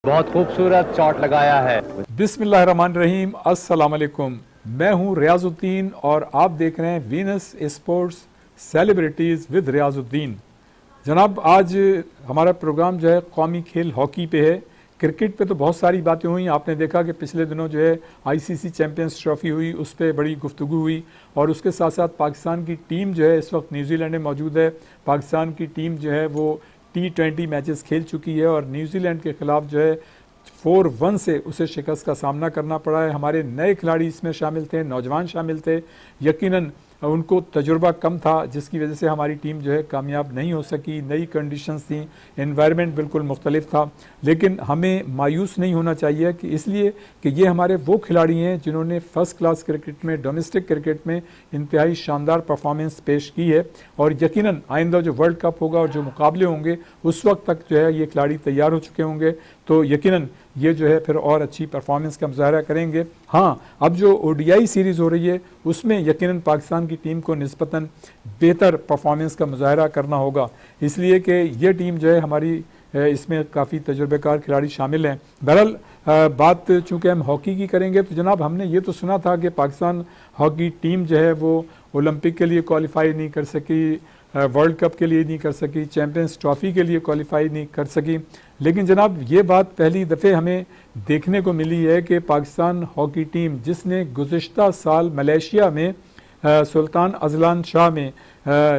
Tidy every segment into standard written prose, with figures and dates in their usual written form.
बहुत खूबसूरत शॉट लगाया है। बिस्मिल्लाहिर्रहमानिर्रहीम, अस्सलाम वालेकुम। मैं हूं रियाजुद्दीन और आप देख रहे हैं Venus sports celebrities with Riyazuddin. जनाब, आज हमारा प्रोग्राम जो है कौमी खेल हॉकी पे है। क्रिकेट पे तो बहुत सारी बातें हुई। आपने देखा कि पिछले दिनों जो है आईसीसी चैंपियंस ट्रॉफी हुई, उस पर बड़ी गुफ्तगू हुई और उसके साथ साथ पाकिस्तान की टीम जो है इस वक्त न्यूजीलैंड में मौजूद है। पाकिस्तान की टीम जो है वो T20 मैचेस खेल चुकी है और न्यूजीलैंड के ख़िलाफ़ जो है 4-1 से उसे शिकस्त का सामना करना पड़ा है। हमारे नए खिलाड़ी इसमें शामिल थे, नौजवान शामिल थे। यकीनन उनको तजुर्बा कम था, जिसकी वजह से हमारी टीम जो है कामयाब नहीं हो सकी। नई कंडीशंस थी, एनवायरनमेंट बिल्कुल मुख्तलिफ था। लेकिन हमें मायूस नहीं होना चाहिए कि इसलिए कि ये हमारे वो खिलाड़ी हैं जिन्होंने फ़र्स्ट क्लास क्रिकेट में, डोमेस्टिक क्रिकेट में इंतहाई शानदार परफॉर्मेंस पेश की है। और यकीनन आइंदा जो वर्ल्ड कप होगा और जो मुकाबले होंगे उस वक्त तक जो है ये खिलाड़ी तैयार हो चुके होंगे, तो यकीनन ये जो है फिर और अच्छी परफॉर्मेंस का मुजाहरा करेंगे। हाँ, अब जो ओडीआई सीरीज़ हो रही है उसमें यकीनन पाकिस्तान की टीम को निस्बतन बेहतर परफॉर्मेंस का मुजाहरा करना होगा, इसलिए कि ये टीम जो है हमारी इसमें काफ़ी तजुर्बेकार खिलाड़ी शामिल हैं। बहरहाल बात चूँकि हम हॉकी की करेंगे तो जनाब, हमने ये तो सुना था कि पाकिस्तान हॉकी टीम जो है वो ओलंपिक के लिए क्वालिफाई नहीं कर सकी, वर्ल्ड कप के लिए नहीं कर सकी, चैम्पियंस ट्रॉफ़ी के लिए क्वालिफाई नहीं कर सकी। लेकिन जनाब, ये बात पहली दफ़े हमें देखने को मिली है कि पाकिस्तान हॉकी टीम, जिसने गुज़िश्ता साल मलेशिया में सुल्तान अजलान शाह में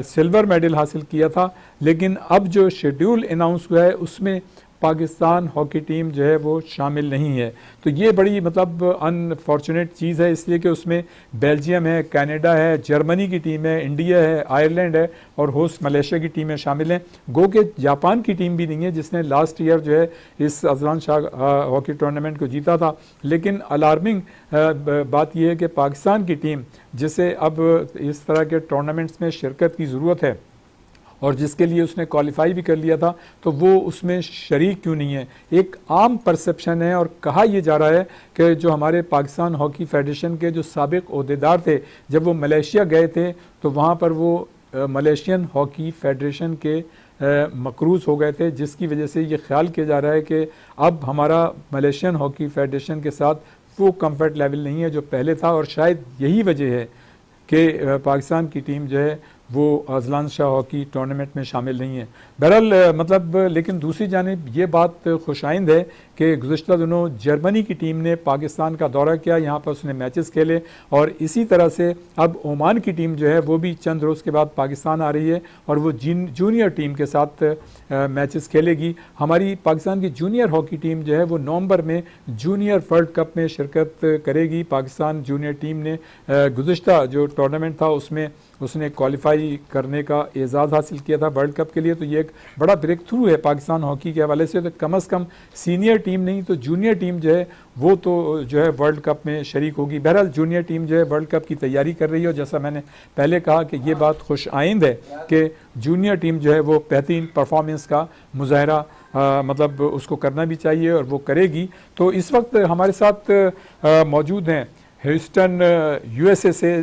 सिल्वर मेडल हासिल किया था, लेकिन अब जो शेड्यूल अनाउंस हुआ है उसमें पाकिस्तान हॉकी टीम जो है वो शामिल नहीं है। तो ये बड़ी मतलब अनफॉर्चुनेट चीज़ है, इसलिए कि उसमें बेल्जियम है, कनाडा है, जर्मनी की टीम है, इंडिया है, आयरलैंड है और होस्ट मलेशिया की टीमें शामिल हैं। गो के जापान की टीम भी नहीं है, जिसने लास्ट ईयर जो है इस अजलान शाह हॉकी टूर्नामेंट को जीता था। लेकिन अलार्मिंग बात यह है कि पाकिस्तान की टीम, जिसे अब इस तरह के टूर्नामेंट्स में शिरकत की ज़रूरत है और जिसके लिए उसने क्वालिफाई भी कर लिया था, तो वो उसमें शरीक क्यों नहीं है। एक आम परसेप्शन है और कहा यह जा रहा है कि जो हमारे पाकिस्तान हॉकी फेडरेशन के जो साबिक ओहदेदार थे, जब वो मलेशिया गए थे तो वहाँ पर वो मलेशियन हॉकी फेडरेशन के मकरूज़ हो गए थे, जिसकी वजह से ये ख्याल किया जा रहा है कि अब हमारा मलेशियन हॉकी फेडरेशन के साथ वो कंफर्ट लेवल नहीं है जो पहले था। और शायद यही वजह है कि पाकिस्तान की टीम जो है वो अजलान शाह हॉकी टूर्नामेंट में शामिल नहीं है। बहरहाल मतलब, लेकिन दूसरी जानिब ये बात खुशाइंद है कि गुज़िश्ता दिनों जर्मनी की टीम ने पाकिस्तान का दौरा किया, यहाँ पर उसने मैचेस खेले और इसी तरह से अब ओमान की टीम जो है वो भी चंद रोज़ के बाद पाकिस्तान आ रही है और वो जूनियर टीम के साथ मैचेस खेलेगी। हमारी पाकिस्तान की जूनियर हॉकी टीम जो है वो नवंबर में जूनियर वर्ल्ड कप में शिरकत करेगी। पाकिस्तान जूनियर टीम ने गुज़िश्ता जो टूर्नामेंट था उसमें उसने क्वालिफाई करने का एजाज़ हासिल किया था वर्ल्ड कप के लिए। तो ये एक बड़ा ब्रेक थ्रू है पाकिस्तान हॉकी के हवाले से। तो कम से कम सीनियर टीम नहीं तो जूनियर टीम जो है वो तो जो है वर्ल्ड कप में शरीक होगी। बहरहाल जूनियर टीम जो है वर्ल्ड कप की तैयारी कर रही है और जैसा मैंने पहले कहा कि ये बात खुश आइंद है कि जूनियर टीम जो है वो बेहतरीन परफॉर्मेंस का मुजाहरा मतलब उसको करना भी चाहिए और वो करेगी। तो इस वक्त हमारे साथ मौजूद हैं ह्यूस्टन USA से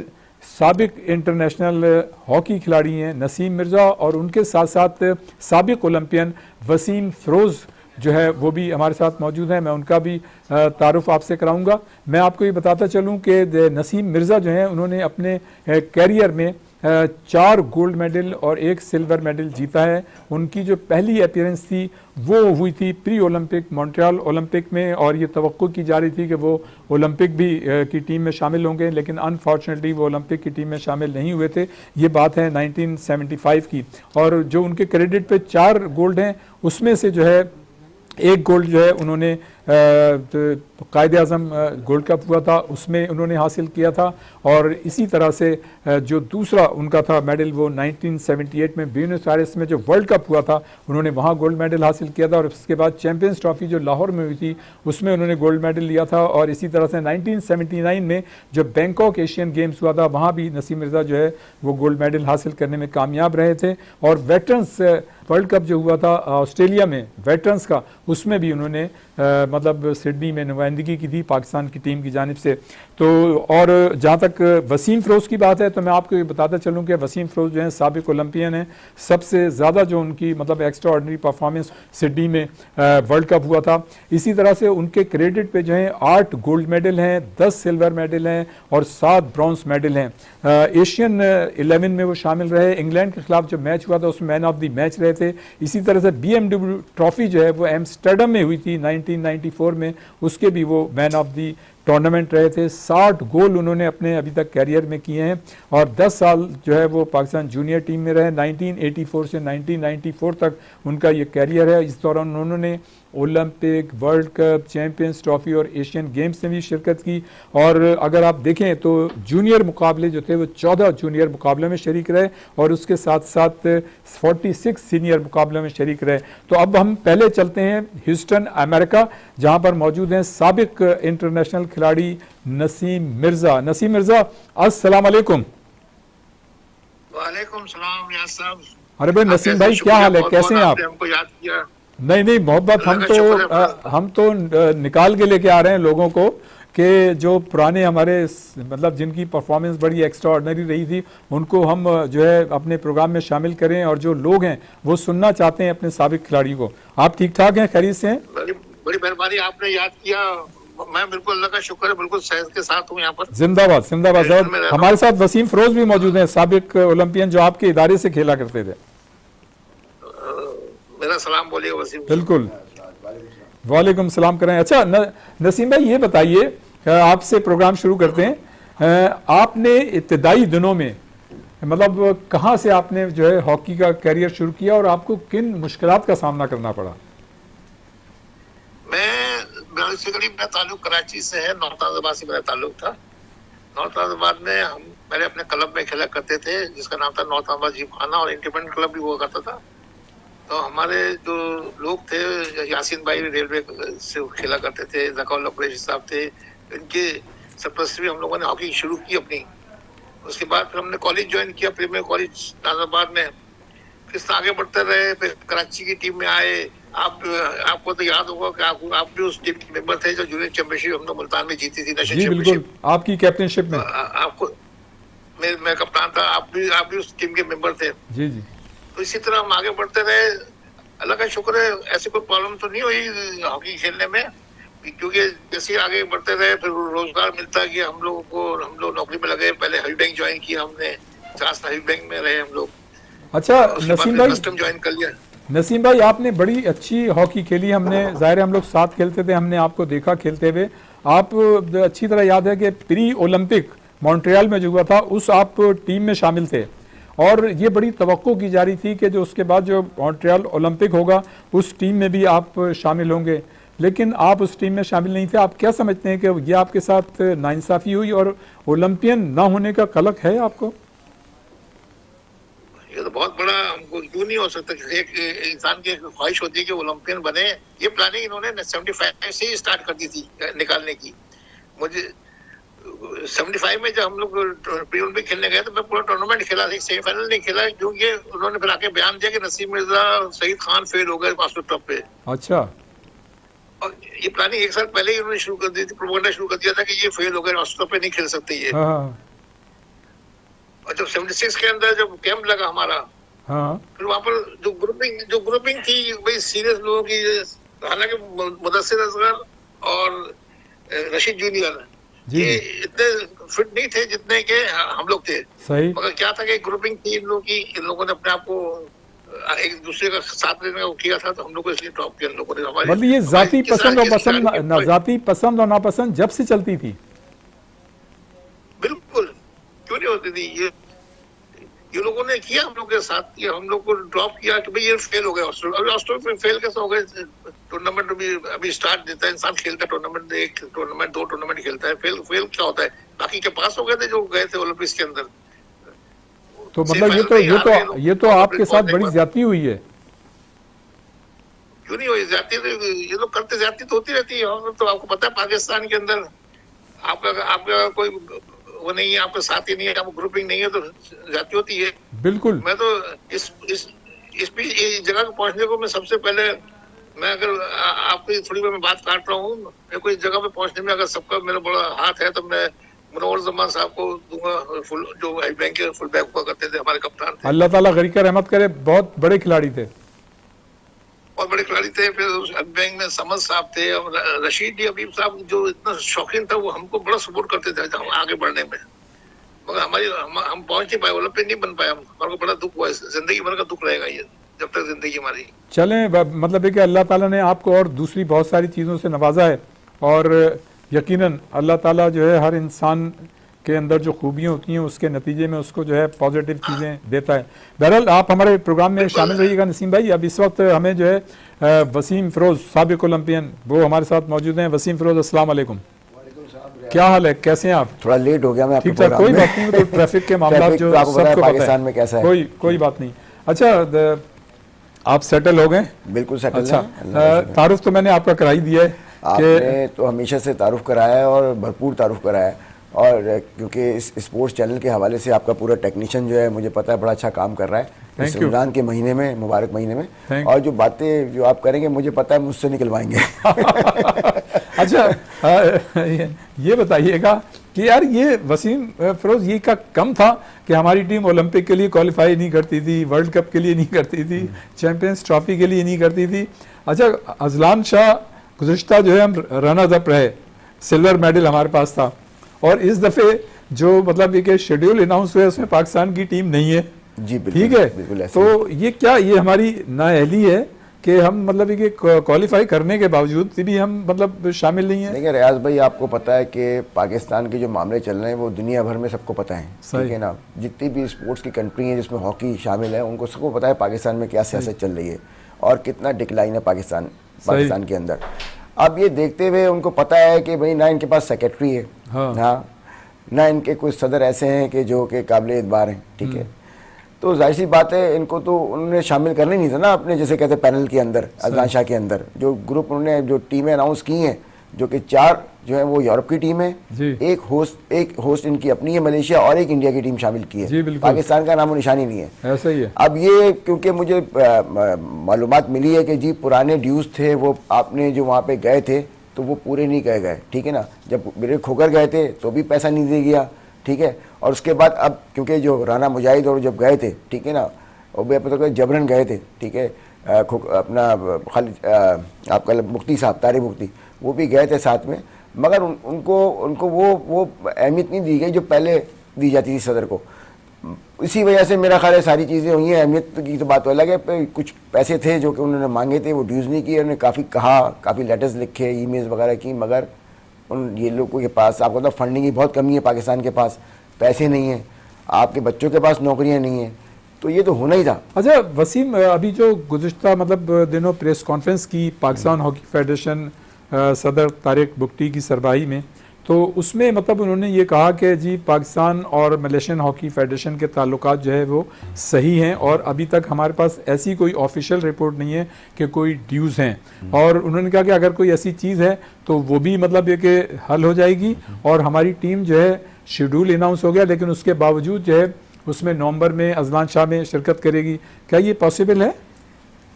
साबिक इंटरनेशनल हॉकी खिलाड़ी हैं नसीम मिर्ज़ा और उनके साथ साथ साबिक ओलंपियन वसीम फ़िरोज़ जो है वो भी हमारे साथ मौजूद हैं। मैं उनका भी तारुफ आपसे कराऊंगा। मैं आपको ये बताता चलूं कि नसीम मिर्ज़ा जो हैं उन्होंने अपने कैरियर में 4 गोल्ड मेडल और 1 सिल्वर मेडल जीता है। उनकी जो पहली अपीयरेंस थी वो हुई थी प्री ओलंपिक मॉन्ट्रियल ओलंपिक में और ये तवक्को की जा रही थी कि वो ओलंपिक भी की टीम में शामिल होंगे, लेकिन अनफॉर्चुनेटली वो ओलंपिक की टीम में शामिल नहीं हुए थे। ये बात है 1975 की। और जो उनके क्रेडिट पे 4 गोल्ड हैं उसमें से जो है 1 गोल्ड जो है उन्होंने कायदे आज़म गोल्ड कप हुआ था उसमें उन्होंने हासिल किया था। और इसी तरह से जो दूसरा उनका था मेडल वो 1978 में ब्यूनस आयर्स में जो वर्ल्ड कप हुआ था उन्होंने वहाँ गोल्ड मेडल हासिल किया था। और उसके बाद चैम्पियंस ट्रॉफी जो लाहौर में हुई थी उसमें उन्होंने गोल्ड मेडल लिया था। और इसी तरह से 1979 में जो बैंकॉक एशियन गेम्स हुआ था वहाँ भी नसीम मिर्ज़ा जो है वो गोल्ड मेडल हासिल करने में कामयाब रहे थे। और वेटरन्स वर्ल्ड कप जो हुआ था ऑस्ट्रेलिया में वेटरन्स का, उसमें भी उन्होंने मतलब सिडनी में नुमाइंदगी की थी पाकिस्तान की टीम की जानिब से। तो और जहाँ तक वसीम फ़िरोज़ की बात है तो मैं आपको ये बताता चलूँ कि वसीम फ़िरोज़ जो हैं साबिक ओलंपियन हैं, सबसे ज़्यादा जो उनकी मतलब एक्स्ट्रा ऑर्डिनरी परफॉर्मेंस सिडनी में वर्ल्ड कप हुआ था। इसी तरह से उनके क्रेडिट पे जो है 8 गोल्ड मेडल हैं, 10 सिल्वर मेडल हैं और 7 ब्रॉन्ज मेडल हैं। एशियन 11 में वो शामिल रहे। इंग्लैंड के खिलाफ जो मैच हुआ था उसमें मैन ऑफ द मैच रहे थे। इसी तरह से BMW ट्रॉफी जो है वो एम्स्टर्डम में हुई थी 1994 में, उसके भी वो मैन ऑफ द टूर्नामेंट रहे थे। 60 गोल उन्होंने अपने अभी तक कैरियर में किए हैं और 10 साल जो है वो पाकिस्तान जूनियर टीम में रहे। 1984 से 1994 तक उनका ये कैरियर है। इस दौरान उन्होंने Olympic, world cup, champions trophy और एशियन गेम्स में भी शिरकत की। और अगर आप देखें तो जूनियर मुकाबले जो थे वो 14 जूनियर मुकाबले में शरीक रहे और उसके साथ साथ 46 सीनियर मुकाबले में शरीक रहे। तो अब हम पहले चलते हैं ह्यूस्टन अमेरिका, जहां पर मौजूद हैं साबिक इंटरनेशनल खिलाड़ी नसीम मिर्जा। नसीम मिर्जा, अस्सलाम वालेकुम। वालेकुम सलाम यार साहब। अरे भाई नसीम भाई, क्या हाल है, कैसे हैं आप? हमको याद किया। नहीं मोहब्बत, हम तो निकाल के लेके आ रहे हैं लोगों को कि जो पुराने हमारे मतलब जिनकी परफॉर्मेंस बड़ी एक्स्ट्रा ऑर्डिनरी रही थी उनको हम जो है अपने प्रोग्राम में शामिल करें, और जो लोग हैं वो सुनना चाहते हैं अपने साबिक खिलाड़ी को। आप ठीक ठाक हैं, खैरियत से हैं? बड़ी मेहरबानी, आपने याद किया। मैं बिल्कुल अल्लाह का शुक्र है, बिल्कुल सेहत के साथ हूँ यहाँ पर। जिंदाबाद जिंदाबाद। और हमारे साथ वसीम फ़िरोज़ भी मौजूद हैं, साबिक ओलंपियन जो आपके इदारे से खेला करते थे। मेरा सलाम बोलिए वसीम। बिल्कुल, वालेकुम सलाम करें। अच्छा नसीम भाई, ये बताइए, आपसे प्रोग्राम शुरू करते हैं। आपने इब्तदाई दिनों में मतलब कहाँ से आपने जो है हॉकी का कैरियर शुरू किया और आपको किन मुश्किलात का सामना करना पड़ा? बेसिकली मेरा ताल्लुक कराची से है, नौताबाद से मेरा ताल्लुक था। नौताबाद में हम पहले अपने क्लब में खेला करते थे जिसका नाम था नौताबाद जिमखाना, और इंडिपेंडेंट क्लब भी हुआ करता था। तो हमारे जो लोग थे, यासीन भाई रेलवे से खेला करते थे, जकाउल्ला कुरैशी साहब थे, इनके सरपरस्ती में हम लोगों ने हॉकी शुरू की अपनी। उसके बाद फिर हमने कॉलेज ज्वाइन किया, प्रीमियर कॉलेज नाजाबाद में। फिर आगे बढ़ते रहे, फिर कराची की टीम में आए। आपको तो याद होगा कि आप भी उस टीम के मेंबर थे जो जूनियर चैंपियनशिप हम लोग मुल्तान में जीती थी, नेशनल चैंपियनशिप, आपकी कैप्टनशिप में। आपको मैं कप्तान था, आप भी उस टीम के मेंबर थे। जी जी। तो इसी तरह हम आगे बढ़ते रहे। अल्लाह का शुक्र है, ऐसी कोई प्रॉब्लम तो नहीं हुई हॉकी खेलने में, क्योंकि जैसे आगे बढ़ते रहे फिर रोजगार मिलता गया हम लोगों को। हम लोग नौकरी में लगे, पहले हबीब बैंक ज्वाइन किया हमने, 4 साल हबीब बैंक में रहे हम लोग। अच्छा नसीम भाई, कस्टम ज्वाइन कर लिया। नसीम भाई, आपने बड़ी अच्छी हॉकी खेली। हमने ज़ाहिर है हम लोग साथ खेलते थे, हमने आपको देखा खेलते हुए। आप अच्छी तरह याद है कि प्री ओलंपिक मॉन्ट्रियल में जो हुआ था उस आप टीम में शामिल थे, और ये बड़ी तवक्को की जा रही थी कि जो उसके बाद जो मॉन्ट्रियल ओलंपिक होगा उस टीम में भी आप शामिल होंगे, लेकिन आप उस टीम में शामिल नहीं थे। आप क्या समझते हैं कि ये आपके साथ नाइंसाफ़ी हुई और ओलंपियन ना होने का कलक है आपको? ये तो बहुत बड़ा, हमको क्यों नहीं हो सकता। एक इंसान की ख्वाहिश होती है कि ओलंपियन बने। ये प्लानिंग इन्होंने 75 से ही स्टार्ट कर दी थी निकालने की। मुझे 75 में जब हम लोग प्री ओलंपिक खेलने गए तो मैं पूरा टूर्नामेंट खेला था, सेमीफाइनल नहीं खेला, क्योंकि उन्होंने फिर आके बयान दिया कि नसीम मिर्जा, शहीद खान फेल हो गए मास्टर टॉप पे। अच्छा। और ये प्लानिंग 1 साल पहले ही उन्होंने शुरू कर दी थी, प्रोपोगंडा शुरू कर दिया था कि ये फेल हो गए, मास्टर टॉप पे नहीं खेल सकते ये। और जब 76 के अंदर जब कैंप लगा हमारा, फिर वहाँ पर जो ग्रुपिंग थी भाई सीरियस लोगों की, हालांकि मुदस्सिर असगर और रशीद जूनियर ये इतने फिट नहीं थे जितने के हम लोग थे। सही। मगर क्या था कि ग्रुपिंग थी इन लोगों की, इन लोगों ने अपने आप को एक दूसरे का साथ लेने को किया था, तो हम लोग को इसलिए टॉप किया इन लोगों ने। मतलब ये जाती पसंद और नापसंद जब से चलती थी? बिल्कुल, क्यों नहीं होती थी। ये लोगों ने किया हम लोग के साथ, किया, हम लोग को ड्रॉप किया कि भाई ये फेल हो गए। ऑस्ट्रेलिया फेल कैसे हो गए? टूर्नामेंट अभी स्टार्ट देता है इंसान, खेलता है टूर्नामेंट, 1 टूर्नामेंट 2 टूर्नामेंट खेलता है, फेल क्या होता है? बाकी के पास हो गए थे जो गए थे ओलंपिक्स के अंदर। तो मतलब ये तो आपके साथ बड़ी ज्यादती हुई है। क्यों नहीं हुई ज्यादती? ये लोग करते, ज्यादती तो होती रहती है। तो आपको पता है पाकिस्तान के अंदर आपका कोई वो नहीं है, आपके साथ ही नहीं है, आपको ग्रुपिंग नहीं है, तो जाती होती है। बिल्कुल। मैं तो इस जगह को पहुंचने को मैं सबसे पहले मैं अगर आपकी थोड़ी देर में बात काट रहा हूँ, मेरे को इस जगह पे पहुंचने में अगर सबका मेरा बड़ा हाथ है तो मैं मुनव्वर जमान साहब को दूंगा, फुल जो बैंक के फुल बैक हुआ करते थे, हमारे कप्तान थे, अल्लाह ताला गरीब का रहमत करे, बहुत बड़े खिलाड़ी थे, बहुत बड़े खिलाड़ी थे। फिर बैंक में समद साहब थे और रशीद अबीब साहब जो इतना शौकीन था, वो हमको बड़ा सपोर्ट करते थे आगे बढ़ने में। मगर हम पहुंच नहीं पाए, ओलंपिक नहीं बन पाए हम, हमारे को बड़ा दुख हुआ, जिंदगी भर का दुख रहेगा ये जब तक जिंदगी हमारी। चलें, मतलब है कि अल्लाह ताला ने आपको और दूसरी बहुत सारी चीज़ों से नवाजा है, और यकीनन अल्लाह ताला जो है हर इंसान के अंदर जो खूबियाँ होती हैं उसके नतीजे में उसको जो है पॉजिटिव चीज़ें देता है। बहरहाल आप हमारे प्रोग्राम में शामिल रहिएगा नसीम भाई। अब इस वक्त हमें जो है वसीम फ़िरोज़ साबिक़ ओलंपियन वो हमारे साथ मौजूद हैं। वसीम फ़िरोज़, अस्सलाम वालेकुम, क्या हाल है, कैसे हैं आप? थोड़ा लेट हो गया मैं आपके ठीक ठाक, कोई प्रोग्राम में। बात नहीं, तो ट्रैफिक के मामला ट्रैफिक जो तो आपको पता है सबको पता पाकिस्तान में कैसा है। कोई बात नहीं। अच्छा, आप सेटल हो गए? बिल्कुल सेटल अच्छा, है। तारुफ तो मैंने आपका करा ही दिया है आपने तो हमेशा से तारुफ कराया है और भरपूर तारुफ कराया है, और क्योंकि इस स्पोर्ट्स चैनल के हवाले से आपका पूरा टेक्नीशियन जो है मुझे पता है बड़ा अच्छा काम कर रहा है इस Thank you. रमजान के महीने में, मुबारक महीने में, Thank और जो बातें जो आप करेंगे मुझे पता है मुझसे निकलवाएंगे। अच्छा, ये बताइएगा कि यार ये वसीम फ़िरोज़ ये का कम था कि हमारी टीम ओलंपिक के लिए क्वालिफाई नहीं करती थी, वर्ल्ड कप के लिए नहीं करती थी, चैंपियंस ट्रॉफी के लिए नहीं करती थी। अच्छा, अजलान शाह गुज़िश्ता जो है हम रनर्स अप रहे, सिल्वर मेडल हमारे पास था, और इस दफ़े जो मतलब ये शेड्यूल अनाउंस हुआ है उसमें पाकिस्तान की टीम नहीं है। जी बिल्कुल, ठीक है, बिल्कुल ऐसे तो ये क्या, ये हमारी नाअहली है कि हम मतलब ये क्वालिफाई करने के बावजूद भी हम मतलब शामिल नहीं है? देखिए रियाज भाई, आपको पता है कि पाकिस्तान के जो मामले चल रहे हैं वो दुनिया भर में सबको पता है, ठीक है ना। जितनी भी स्पोर्ट्स की कंट्री हैं जिसमें हॉकी शामिल है उनको सबको पता है पाकिस्तान में क्या सियासत चल रही है और कितना डिक्लाइन है पाकिस्तान के अंदर। अब ये देखते हुए उनको पता है कि भाई ना इनके पास सेक्रेटरी है, हाँ ना इनके कुछ सदर ऐसे हैं कि जो कि काबिल एतबार हैं, ठीक है। तो जाहिर सी बात है इनको तो उन्होंने शामिल करना ही नहीं था ना अपने जैसे कहते हैं पैनल के अंदर, अजलान शाह के अंदर जो ग्रुप उन्होंने जो टीमें अनाउंस की हैं, जो कि 4 जो है वो यूरोप की टीम है, एक होस्ट इनकी अपनी है मलेशिया, और एक इंडिया की टीम शामिल की है। पाकिस्तान का नामो निशानी नहीं है, ऐसा ही है। अब ये क्योंकि मुझे मालूमात मिली है कि जी पुराने ड्यूज थे वो आपने जो वहाँ पे गए थे तो वो पूरे नहीं कहे गए, ठीक है ना। जब मेरे खोकर गए थे तो भी पैसा नहीं दे गया, ठीक है। और उसके बाद अब क्योंकि जो राना मुजाहिद और जब गए थे, ठीक है ना, और वे पता जबरन गए थे, ठीक है, अपना खालिद आपका मुफ्ती साहब तारिक मुफ्ती वो भी गए थे साथ में, मगर उनको वो अहमियत नहीं दी गई जो पहले दी जाती थी सदर को। इसी वजह से मेरा ख्याल है सारी चीज़ें हुई हैं। अहमियत की तो बात तो अलग है, कुछ पैसे थे जो कि उन्होंने मांगे थे वो ड्यूज़ नहीं किए, उन्होंने काफ़ी कहा, काफ़ी लेटर्स लिखे, ईमेल्स वगैरह की, मगर उन ये लोगों के पास आपको तो फंडिंग की बहुत कमी है, पाकिस्तान के पास पैसे नहीं है, आपके बच्चों के पास नौकरियां नहीं हैं, तो ये तो होना ही था। अच्छा वसीम, अभी जो गुज़िश्ता मतलब दिनों प्रेस कॉन्फ्रेंस की पाकिस्तान हॉकी फेडरेशन सदर तारिक बुगटी की सरबराही में, तो उसमें मतलब उन्होंने ये कहा कि जी पाकिस्तान और मलेशियन हॉकी फेडरेशन के ताल्लुकात जो है वो सही हैं, और अभी तक हमारे पास ऐसी कोई ऑफिशियल रिपोर्ट नहीं है कि कोई ड्यूज़ हैं, और उन्होंने कहा कि अगर कोई ऐसी चीज़ है तो वो भी मतलब ये कि हल हो जाएगी, और हमारी टीम जो है शेड्यूल अनाउंस हो गया लेकिन उसके बावजूद जो है उसमें नवंबर में अजलान शाह में शिरकत करेगी। क्या ये पॉसिबल है?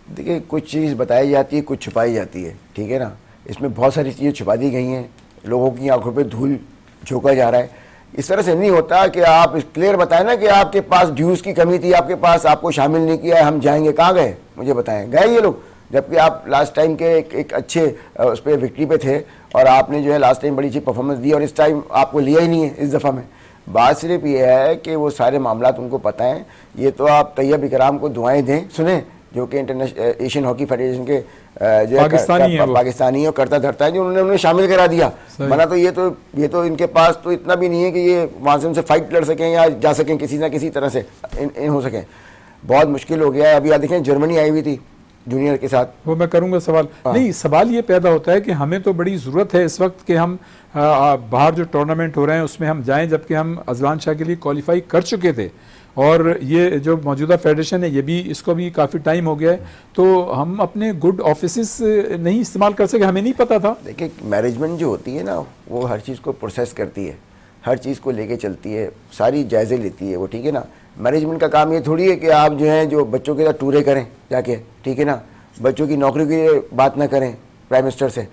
देखिए कुछ चीज़ बताई जाती है, कुछ छुपाई जाती है, ठीक है ना। इसमें बहुत सारी चीज़ें छुपा दी गई हैं, लोगों की आंखों पे धूल झोंका जा रहा है। इस तरह से नहीं होता कि आप क्लियर बताएं ना कि आपके पास ड्यूज़ की कमी थी, आपके पास, आपको शामिल नहीं किया है, हम जाएंगे। कहाँ गए मुझे बताएं, गए ये लोग? जबकि आप लास्ट टाइम के एक अच्छे उस पर विक्ट्री पे थे और आपने जो है लास्ट टाइम बड़ी अच्छी परफॉर्मेंस दी, और इस टाइम आपको लिया ही नहीं है इस दफ़ा में। बात सिर्फ ये है कि वो सारे मामला उनको पता हैं। ये तो आप तैयब इकराम को दुआएं दें, सुने, जो कि इंटरनेशनल एशियन हॉकी फेडरेशन के जो पाकिस्तानी है, करता धरता है, जो उन्होंने शामिल करा दिया। मना तो ये तो इनके पास तो इतना भी नहीं है कि ये वहाँ से उनसे फाइट लड़ सकें या जा सकें किसी ना किसी तरह से इन हो सकें। बहुत मुश्किल हो गया है। अभी आप देखें जर्मनी आई हुई थी जूनियर के साथ, वो मैं करूंगा सवाल। नहीं, सवाल ये पैदा होता है कि हमें तो बड़ी ज़रूरत है इस वक्त कि हम बाहर जो टूर्नामेंट हो रहे हैं उसमें हम जाएं, जबकि हम अजलान शाह के लिए क्वालिफाई कर चुके थे, और ये जो मौजूदा फेडरेशन है ये भी, इसको भी काफ़ी टाइम हो गया है, तो हम अपने गुड ऑफिस नहीं इस्तेमाल कर सके, हमें नहीं पता था। देखिए मैनेजमेंट जो होती है ना वो हर चीज़ को प्रोसेस करती है, हर चीज़ को लेके चलती है, सारी जायज़े लेती है वो, ठीक है ना। मैनेजमेंट का काम ये थोड़ी है कि आप जो है जो बच्चों के साथ टूरे करें जाके, ठीक है ना, बच्चों की नौकरी के लिए बात ना करें प्राइम मिनिस्टर से।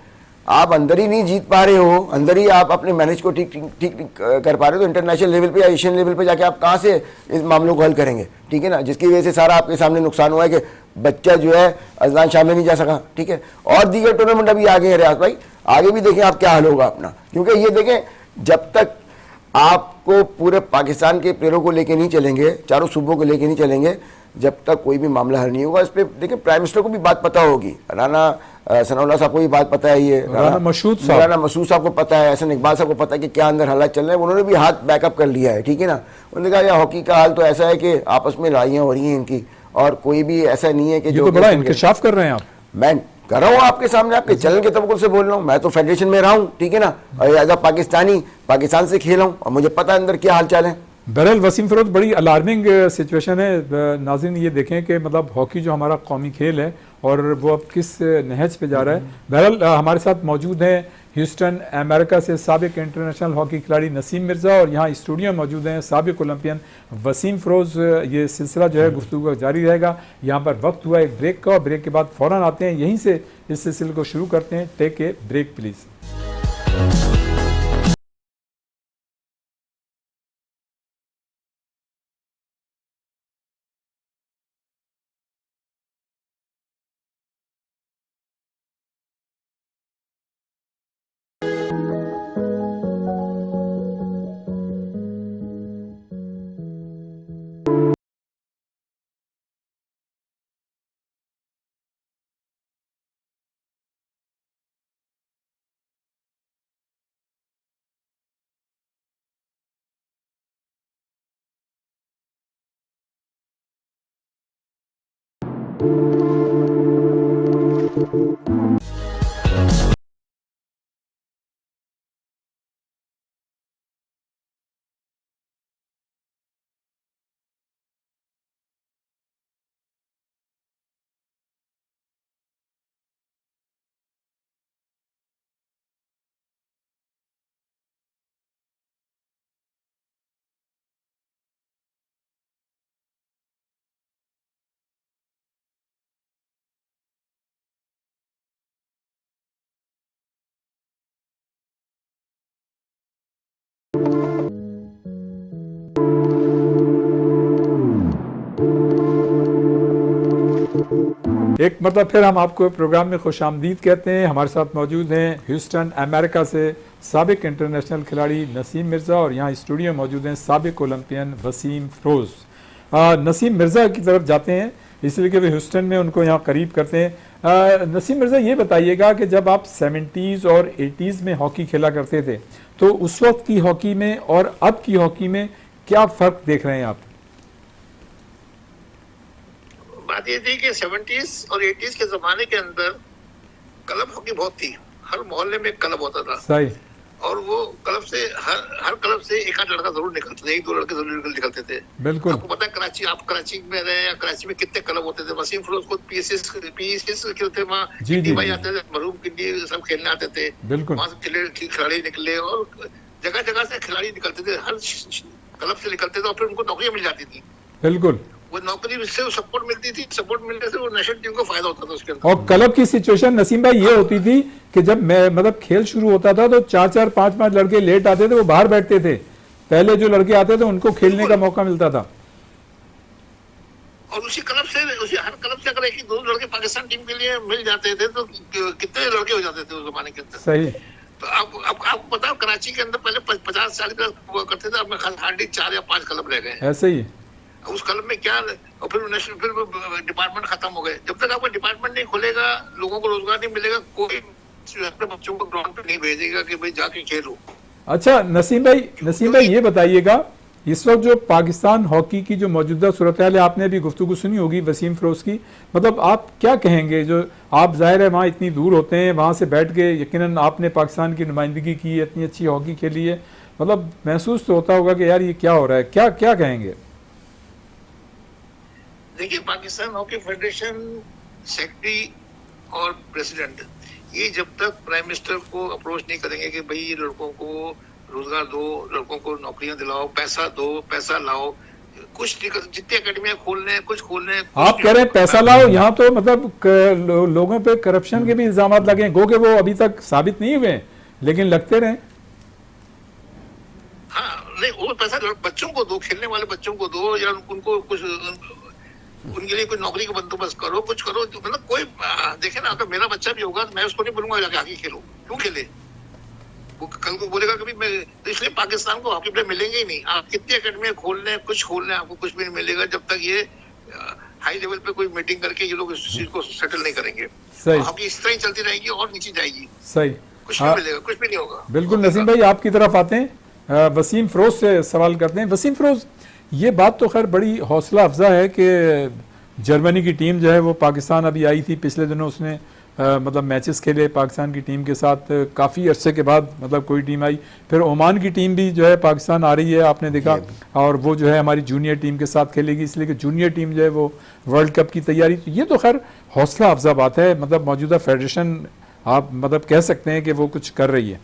आप अंदर ही नहीं जीत पा रहे हो, अंदर ही आप अपने मैनेज को ठीक कर पा रहे हो, तो इंटरनेशनल लेवल पे या एशियन लेवल पे जाके आप कहाँ से इस मामलों को हल करेंगे? ठीक है ना, जिसकी वजह से सारा आपके सामने नुकसान हुआ है कि बच्चा जो है अजलान शाह में नहीं जा सका। ठीक है, और दीगर टूर्नामेंट अभी आगे हैं रियाज भाई, आगे भी देखें आप क्या हल होगा अपना, क्योंकि ये देखें जब तक आपको पूरे पाकिस्तान के प्लेयरों को लेके नहीं चलेंगे, चारों सूबों को लेके नहीं चलेंगे, जब तक कोई भी मामला हल नहीं होगा। इस पर देखिए प्राइम मिनिस्टर को भी बात पता होगी, राना सनाउल्लाह साहब को भी बात पता है, ये राना मसूद साहब को पता है, एहसन इकबाल साहब को पता है कि क्या अंदर हालात चल रहे हैं, उन्होंने भी हाथ बैकअप कर लिया है। ठीक है ना, उन्होंने कहा यार हॉकी का हाल तो ऐसा है कि आपस में लड़ाइयाँ हो रही हैं इनकी, और कोई भी ऐसा नहीं है कि जो तो बड़ा इंकशाफ कर रहे हैं आप। मैं कर रहा हूँ आपके सामने, आपके चैनल के तबक्कों से बोल रहा हूँ, मैं तो फेडरेशन में रहा हूँ। ठीक है ना, और एज अ पाकिस्तानी पाकिस्तान से खेला हूँ और मुझे पता है अंदर क्या हाल चाल है। बहरहाल वसीम फिरोज, बड़ी अलार्मिंग सिचुएशन है। नाज़रीन ये देखें कि मतलब हॉकी जो हमारा कौमी खेल है और वो अब किस नहज पे जा रहा है। बहरहाल हमारे साथ मौजूद हैं ह्यूस्टन अमेरिका से साबिक इंटरनेशनल हॉकी खिलाड़ी नसीम मिर्ज़ा, और यहाँ स्टूडियो में मौजूद हैं साबिक ओलंपियन वसीम फिरोज। ये सिलसिला जो है गुफ्तगू का जारी रहेगा। यहाँ पर वक्त हुआ एक ब्रेक का, और ब्रेक के बाद फ़ौरन आते हैं, यहीं से इस सिलसिले को शुरू करते हैं। Take a break please. एक मतलब फिर हम आपको प्रोग्राम में खुश आमदीद कहते हैं। हमारे साथ मौजूद हैं ह्यूस्टन अमेरिका से साबिक इंटरनेशनल खिलाड़ी नसीम मिर्ज़ा, और यहाँ स्टूडियो में मौजूद हैं साबिक ओलंपियन वसीम फिरोज। नसीम मिर्ज़ा की तरफ जाते हैं इसलिए कि वे ह्यूस्टन में उनको यहाँ करीब करते हैं। नसीम मिर्ज़ा, ये बताइएगा कि जब आप 70s और 80s में हॉकी खेला करते थे, तो उस वक्त की हॉकी में और अब की हॉकी में क्या फ़र्क देख रहे हैं आप? बात ये थी कि 70s और 80s के जमाने के अंदर क्लब हॉकी बहुत थी, हर मोहल्ले में एक क्लब होता था। सही। और वो क्लब से हर क्लब से एक आध लड़का जरूर निकलते थे, एक दो लड़के जरूर निकलते थे। बिल्कुल। आपको पता है कराची, आप कराची में रहे या कराची में कितने क्लब होते थे। वसीम फिरोज को पीएसएस खेलते, वहाँ किड्डी भाई आते थे, मरूम किड्डी सब खेलने आते थे। बिल्कुल। वहाँ से खिलाड़ी निकले और जगह जगह से खिलाड़ी निकलते थे, हर क्लब से निकलते थे और फिर उनको नौकरियां मिल जाती थी। बिल्कुल। वो नौकरी से सपोर्ट मिलती थी, सपोर्ट मिलने से वो नेशनल टीम को फायदा होता था उसके अंदर। और क्लब की सिचुएशन नसीम भाई ये होती थी कि जब मैं मतलब खेल शुरू होता था तो 4-4 5-5 लड़के लेट आते थे, वो बाहर बैठते थे। पहले जो लड़के आते थे उनको खेलने का मौका मिलता था। और उसी क्लब से हर क्लब से अगर एक ही दो लड़के पाकिस्तान टीम के लिए मिल जाते थे तो कितने लड़के हो जाते थे उस जमाने के अंदर। सही। तो आपको पता है कराची के अंदर पहले 50-40 क्लब हुआ करते थे, अब हार्डली 4 या 5 क्लब रह गए। ऐसे ही उस क्लब में क्या, और फिर नेशनल फिर डिपार्टमेंट खत्म हो गए। जब तक आपका डिपार्टमेंट नहीं खुलेगा, लोगों को रोजगार नहीं मिलेगा, कोई अपने बच्चों को ग्राउंड पे नहीं भेजेगा कि भाई जाके खेलो। अच्छा नसीम भाई ये बताइएगा, इस वक्त जो पाकिस्तान हॉकी की जो मौजूदा सूरत हाल है, आपने अभी गुफ्तगू सुनी होगी वसीम फिरोज की, मतलब आप क्या कहेंगे? जो आप जाहिर है वहाँ इतनी दूर होते हैं, वहाँ से बैठ के यकीनन आपने पाकिस्तान की नुमाइंदगी की, इतनी अच्छी हॉकी खेली है, मतलब महसूस तो होता होगा कि यार ये क्या हो रहा है, क्या कहेंगे? देखिए, पाकिस्तान हॉकी फेडरेशन सेक्रेटरी और प्रेसिडेंट ये जब तक प्राइम मिनिस्टर को अप्रोच नहीं करेंगे कि भाई ये लड़कों को रोजगार दो, लड़कों को नौकरियां दिलाओ, पैसा दो, पैसा लाओ, कुछ जितनी अकेडमियां खोलने हैं, कुछ खोलने हैं, आप कह रहे हैं पैसा लाओ, यहाँ तो मतलब लोगों पे करप्शन के भी इल्जाम लगे, गो के वो अभी तक साबित नहीं हुए लेकिन लगते रहे। हाँ, नहीं वो पैसा बच्चों को दो, खेलने वाले बच्चों को दो, या उनको कुछ उनके लिए कोई नौकरी का बंदोबस्त करो, कुछ करो। मतलब कोई देखे ना, अगर मेरा बच्चा भी होगा तो मैं उसको नहीं बोलूंगा जाके हॉकी खेलो, क्यों खेले? वो कल को बोलेगा कभी मैं, तो इसलिए पाकिस्तान को हॉकी प्लेयर मिलेंगे ही नहीं। आप कितनी अकेडमी खोल लें, कुछ खोल लें, आपको कुछ भी नहीं मिलेगा जब तक ये हाई लेवल पे कोई मीटिंग करके ये लोग इस चीज को सेटल नहीं करेंगे। सही। हॉकी इस तरह ही चलती रहेगी और नीचे जाएगी। सही, कुछ नहीं मिलेगा, कुछ भी नहीं होगा। बिल्कुल। नसीम भाई आपकी तरफ आते हैं, वसीम फरोज से सवाल करते हैं। वसीम फरोज, ये बात तो खैर बड़ी हौसला अफजा है कि जर्मनी की टीम जो है वो पाकिस्तान अभी आई थी पिछले दिनों, उसने मतलब मैचेस खेले पाकिस्तान की टीम के साथ, काफ़ी अरसे के बाद मतलब कोई टीम आई। फिर ओमान की टीम भी जो है पाकिस्तान आ रही है, आपने देखा, और वो जो है हमारी जूनियर टीम के साथ खेलेगी, इसलिए कि जूनियर टीम जो है वो वर्ल्ड कप की तैयारी। तो ये तो खैर हौसला अफजा बात है, मतलब मौजूदा फेडरेशन आप मतलब कह सकते हैं कि वो कुछ कर रही है।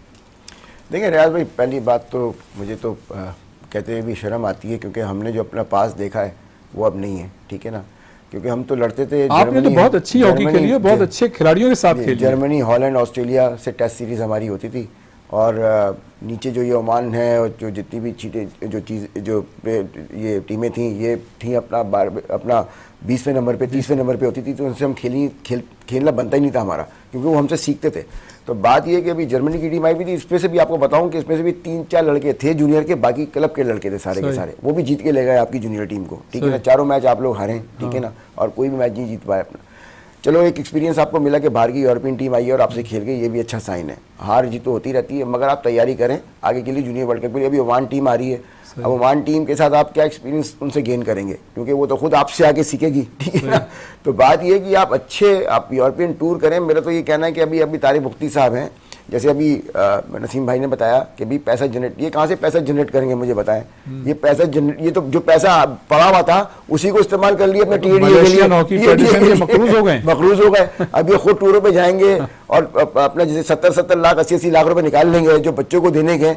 देखिए रियाज भाई, पहली बात तो मुझे तो कहते हुए भी शर्म आती है, क्योंकि हमने जो अपना पास देखा है वो अब नहीं है, ठीक है ना। क्योंकि हम तो लड़ते थे, आपने तो बहुत अच्छी हॉकी खेली है, बहुत अच्छे खिलाड़ियों के साथ खेली। जर्मनी, हॉलैंड, ऑस्ट्रेलिया से टेस्ट सीरीज हमारी होती थी, और नीचे जो ये ओमान है और जो जितनी भी जो ये टीमें थी, ये थी अपना 20वें नंबर पे, 30वें नंबर पे होती थी, तो उनसे हम खेलना बनता ही नहीं था हमारा, क्योंकि वो हमसे सीखते थे। तो बात ये कि अभी जर्मनी की टीम आई भी थी, इसमें से भी आपको बताऊं कि इसमें से भी 3-4 लड़के थे जूनियर के, बाकी क्लब के लड़के थे सारे के सारे, वो भी जीत के ले गए आपकी जूनियर टीम को, ठीक है ना। 4 मैच आप लोग हारे, ठीक है ना, और कोई भी मैच नहीं जीत पाए अपना। चलो एक एक्सपीरियंस आपको मिला कि बाहर की यूरोपियन टीम आई है और आपसे खेल गई, ये भी अच्छा साइन है। हार जीत तो होती रहती है, मगर आप तैयारी करें आगे के लिए जूनियर वर्ल्ड कप के लिए। अभी ओमान टीम आ रही है, अब ओमान टीम के साथ आप क्या एक्सपीरियंस उनसे गेन करेंगे, क्योंकि वो तो खुद आपसे आगे सीखेगी, ठीक है ना। तो बात ये है कि आप यूरोपियन टूर करें। मेरा तो ये कहना है कि अभी तारिक मुफ्ती साहब हैं, जैसे अभी नसीम भाई ने बताया कि भी पैसा जनरेट, ये कहाँ से पैसा जनरेट करेंगे मुझे बताएं। ये पैसा ये तो जो पैसा पड़ा हुआ था उसी को इस्तेमाल कर लिया अपने मकरूज हो गए। अब ये खुद टूरों पे जाएंगे और अपना जैसे 70 लाख 80 लाख रुपए निकाल लेंगे जो बच्चों को देने के,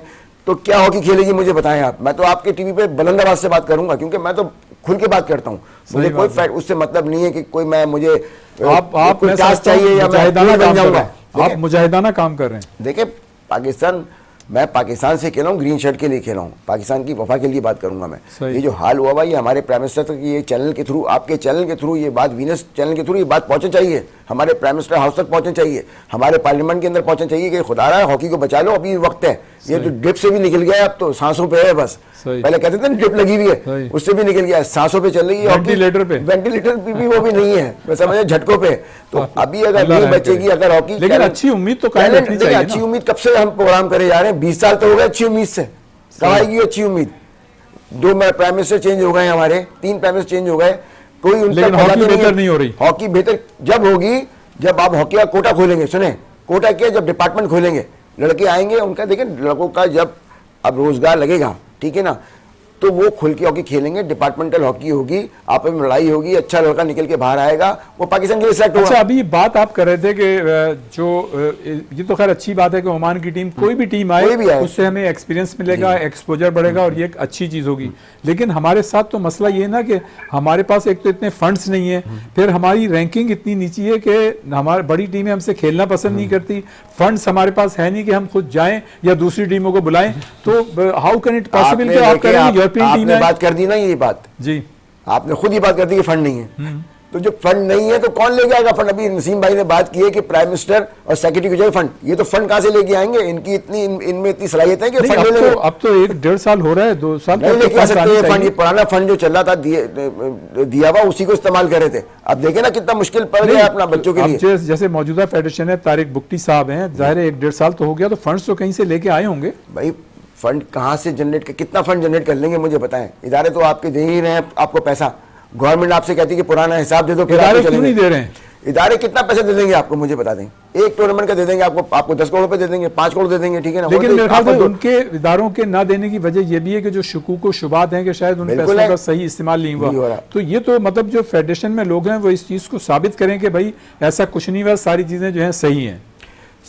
तो क्या हॉकी खेलेगी मुझे बताएं आप। मैं तो आपके टीवी पे बुलंद आवाज से बात करूंगा, क्योंकि मैं तो खुल के बात करता हूँ, मुझे कोई उससे मतलब नहीं है कि कोई मुझे चाहिए या मैं बन जाऊंगा। आप मुजाहिदाना काम कर रहे हैं। देखिए मैं पाकिस्तान से खेला हूँ, ग्रीन शर्ट के लिए खेला हूँ, पाकिस्तान की वफा के लिए बात करूंगा मैं। ये जो हाल हुआ भाई, हमारे प्राइम मिनिस्टर तक ये चैनल के थ्रू, आपके चैनल के थ्रू ये बात, वीनस चैनल के थ्रू ये बात पहुंचनी चाहिए, हमारे प्राइम मिनिस्टर हाउस तक पहुंचनी चाहिए, हमारे पार्लियामेंट के अंदर पहुंचना चाहिए कि खुदा रहा है हॉकी को बचा लो, अभी वक्त है। ये तो ड्रिप से भी निकल गया है, अब तो सांसों पे है बस। पहले कहते थे ना ड्रिप लगी हुई है, उससे भी निकल गया है, सांसों पे चल रही है, वेंटिलेटर भी वो भी नहीं है, मैं समझ झटकों पे। तो अभी अगर नहीं बचेगी अगर हॉकी, लेकिन अच्छी उम्मीद तो कायम रखनी चाहिए। अच्छी उम्मीद कब से हम प्रोग्राम करे जा रहे हैं, 20 साल तो हो गए अच्छी उम्मीद से। कब आएगी अच्छी उम्मीद? 2 प्राइम मिनिस्टर चेंज हो गए हमारे, 3 प्राइम मिनिस्टर चेंज हो गए, कोई उनका हॉकी बेहतर नहीं हो रही। हॉकी बेहतर जब होगी जब आप हॉकी का कोटा खोलेंगे। सुने, कोटा क्या, जब डिपार्टमेंट खोलेंगे, लड़के आएंगे, उनका देखिए लड़कों का जब अब रोजगार लगेगा, ठीक है ना, तो वो खुल के हॉकी खेलेंगे, डिपार्टमेंटल हॉकी होगी, आपस में लड़ाई होगी, अच्छा लड़का निकल के बाहर आएगा, वो पाकिस्तान के लिए सेलेक्ट होगा। अच्छा, अभी बात आप कर रहे थे कि जो ये तो खैर अच्छी बात है कि ओमान की टीम, कोई भी टीम आए उससे हमें एक्सपीरियंस मिलेगा, एक्सपोजर बढ़ेगा और ये एक अच्छी चीज होगी। लेकिन हमारे साथ तो मसला ये ना कि हमारे पास एक तो इतने फंड्स नहीं है, फिर हमारी रैंकिंग इतनी नीची है कि हमारी बड़ी टीमें हमसे खेलना पसंद नहीं करती, फंड्स हमारे पास है नहीं कि हम खुद जाएं या दूसरी टीमों को बुलाएं। तो हाउ कैन इट पॉसिबल कि आप करेंगे आपने बात कर दी ना, ये बात जी आपने खुद ही बात कर दी कि फंड नहीं है। तो जो फंड नहीं है तो कौन लेके आएगा फंड? अभी नसीम भाई ने बात की है कि प्राइम मिनिस्टर और सेक्रेटरी को जाए फंड, ये तो फंड कहाँ से लेके आएंगे? इनकी इतनी इनमें इतनी सलाहियत है कि फंड ले लेंगे। अब तो 1-1.5 साल हो रहा है, 2 साल नहीं लेके आ सकते हैं फंड। ये पुराना फंड जो चल रहा था दिया हुआ, उसी को इस्तेमाल कर रहे थे। अब देखे ना कितना मुश्किल पड़ गया अपना बच्चों के लिए। जैसे मौजूदा फेडरेशन है, तारिक बुख्ती साहब हैं, जाहिर है 1-1.5 साल तो हो गया, तो फंड्स तो कहीं से लेके आए होंगे भाई। फंड कहाँ से जनरेट कर, कितना फंड जनरेट कर लेंगे मुझे बताएं? इदारे तो आपके दे ही रहे हैं आपको पैसा, गवर्नमेंट आपसे कहती है कि पुराना हिसाब दे दो, इदारे क्यों नहीं दे रहे हैं? इदारे कितना पैसा दे देंगे आपको मुझे बता दें? एक टूर्नामेंट का दे देंगे आपको 10 करोड़ रुपए दे देंगे, 5 करोड़ दे देंगे, ठीक है ना। लेकिन मेरे ख्याल से उनके इदारों के ना देने की वजह यह भी है कि जो शुकूक व शुबात हैं कि शायद उन पैसों का सही इस्तेमाल नहीं हुआ। तो ये तो मतलब जो फेडरेशन में लोग हैं वो इस चीज को साबित करें कि भाई ऐसा कुछ नहीं हुआ, सारी चीजें जो है सही हैं।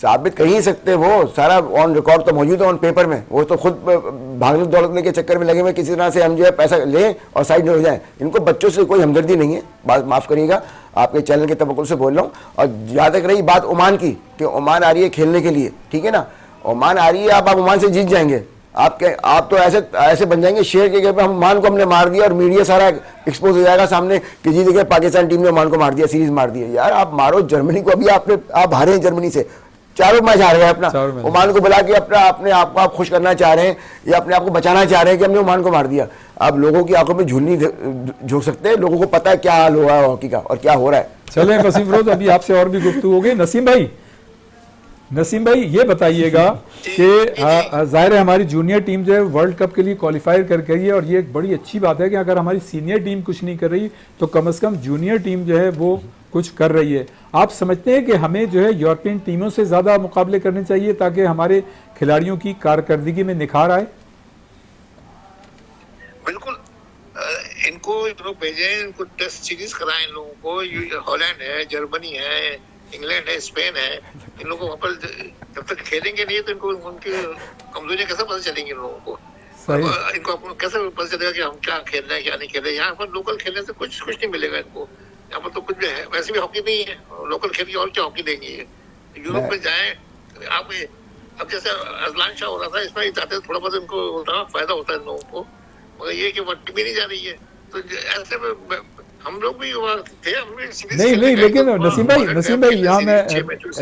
साबित कर ही सकते, वो सारा ऑन रिकॉर्ड तो मौजूद है, ऑन पेपर में। वो तो खुद भागने दौड़ने के चक्कर में लगे हुए, किसी तरह से हम जो है पैसा लें और साइड में हो जाए। इनको बच्चों से कोई हमदर्दी नहीं है, बात माफ़ करिएगा, आपके चैनल के तवक्कुल से बोल रहा हूँ। और जहाँ तक रही बात ओमान की, कि ओमान आ रही है खेलने के लिए, ठीक है ना, ओमान आ रही है, आप ओमान से जीत जाएंगे। आप तो ऐसे बन जाएंगे शेर के जगह पे, हम ओमान को हमने मार दिया और मीडिया सारा एक्सपोज हो जाएगा सामने कि जी देखिए पाकिस्तान टीम ने ओमान को मार दिया, सीरीज मार दी है। यार आप मारो जर्मनी को, अभी आप हारे हैं जर्मनी से, चारों मैच हार गए अपना। ओमान को बुला के अपने आप को आप खुश करना चाह रहे हैं या अपने आप को बचाना चाह रहे हैं कि हमने ओमान को मार दिया। आप लोगों की आंखों में झूल नहीं झोंक सकते, लोगों को पता है क्या हाल हुआ है हॉकी का और क्या हो रहा है। चलें वसीम फिरोज, अभी आपसे और भी गुफ्तगू हो गई। नसीम भाई ये बताइएगा कि जाहिर है हमारी जूनियर टीम जो है वर्ल्ड कप के लिए क्वालिफाई कर गई है, और ये एक बड़ी अच्छी बात है कि अगर हमारी सीनियर टीम कुछ नहीं कर रही तो कम से कम जूनियर टीम जो है वो कुछ कर रही है। आप समझते हैं कि हमें जो है यूरोपियन टीमों से ज़्यादा मुकाबले करने चाहिए ताकि हमारे खिलाड़ियों की कारकर्दगी में निखार आए? बिल्कुल, इनको यूरोप भेजें, इनको टेस्ट सीरीज कराएं, इन लोगों को। हॉलैंड है, जर्मनी है, इंग्लैंड है, स्पेन है, इन लोगों को वहाँ पर जब तक खेलेंगे नहीं तो इनको उनकी कमजोरियां कैसे पता चलेंगी इन लोगों को? इनको कैसे पता चलेगा कि हम क्या खेल रहे हैं क्या नहीं खेल रहे हैं? यहाँ पर लोकल खेलने से कुछ नहीं मिलेगा इनको। यहाँ पर तो कुछ भी है, वैसे भी हॉकी नहीं है, लोकल खेल की और क्या हॉकी देंगी? यूरोप में जाए आप, अब जैसे अजलान शाह हो रहा था, इसमें जाते थोड़ा बहुत इनको फायदा होता है इन लोगों को, मगर ये कि वो टीम नहीं जा रही है, तो ऐसे में हम लोग भी थे। नहीं, लेकिन नसीम भाई यहाँ मैं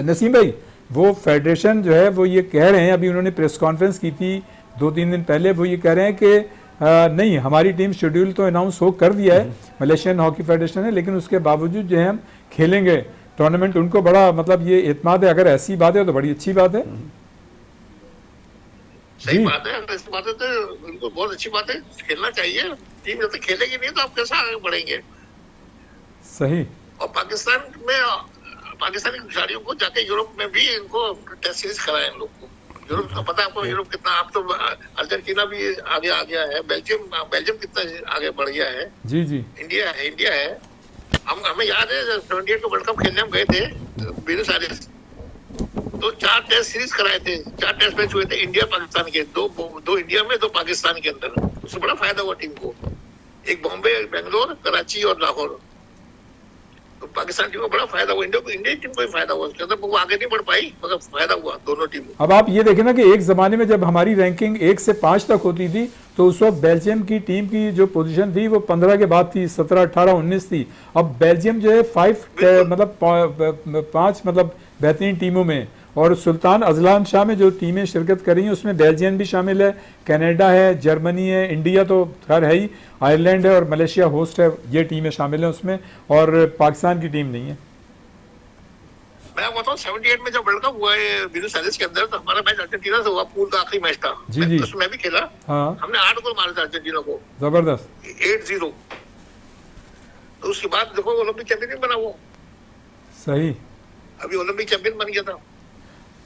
नसीम भाई, वो फेडरेशन जो है वो ये कह रहे हैं, अभी उन्होंने प्रेस कॉन्फ्रेंस की थी 2-3 दिन पहले, वो ये कह रहे हैं कि नहीं हमारी टीम शेड्यूल तो अनाउंस हो कर दिया है, मलेशियन हॉकी फेडरेशन है, लेकिन उसके बावजूद जो है हम खेलेंगे टूर्नामेंट। उनको बड़ा मतलब ये एतमाद है। अगर ऐसी बात है तो बड़ी अच्छी बात है। सही बात है, ऐसी बात है तो उनको बहुत अच्छी बात है, खेलना चाहिए। टीम जब तक खेलेगी नहीं तो आप कैसे आगे बढ़ेंगे? सही। और पाकिस्तानी खिलाड़ियों को जाके यूरोप में भी इनको टेस्ट सीरीज कराएं इन लोग को। यूरोप का पता है आपको, यूरोप कितना, आप तो अर्जेंटीना भी आगे आ गया है, बेल्जियम कितना आगे बढ़ गया है। जी इंडिया है। हमें याद है 78 को वर्ल्ड कप खेलने हम गए थे ब्यूनस आयर्स, तो 4 टेस्ट सीरीज कराए थे, 4 टेस्ट मैच हुए थे इंडिया पाकिस्तान के, दो इंडिया में 2 पाकिस्तान के अंदर। उससे बड़ा फायदा हुआ टीम को, एक बॉम्बे, बेंगलोर, कराची और लाहौर। तो पाकिस्तान टीम को बड़ा फायदा हुआ, इंडियन टीम को भी फायदा हुआ, उसके अंदर वो आगे नहीं बढ़ पाई मगर फायदा हुआ दोनों टीमों। अब आप ये देखें ना कि एक जमाने में जब हमारी रैंकिंग 1 से 5 तक होती थी तो उस वक्त बेल्जियम की टीम की जो पोजीशन थी वो 15 के बाद थी, 17, 18, 19 थी। अब बेल्जियम जो है 5 मतलब बेहतरीन टीमों में, और सुल्तान अजलान शाह में जो टीमें शिरकत कर रही हैं उसमें बेल्जियम भी शामिल है, कनाडा है, जर्मनी है, इंडिया तो खैर है ही, आयरलैंड है और मलेशिया होस्ट है, ये टीमें शामिल हैं उसमें, और पाकिस्तान की टीम नहीं है। मैं बताऊं 78 में जब वर्ल्ड कप हुआ है ब्यूनस आयर्स के अंदर, तो हमारा मैच अर्जेंटीना से हुआ, पूल का आखिरी मैच था। जी। उसमें भी खेला। हाँ। हमने 8 गोल मारे थे अर्जेंटीना को, जबरदस्त, 8-0। तो उसके बाद देखो ओलंपिक चैंपियन बना वो। सही, अभी ओलंपिक चैंपियन बन गया था।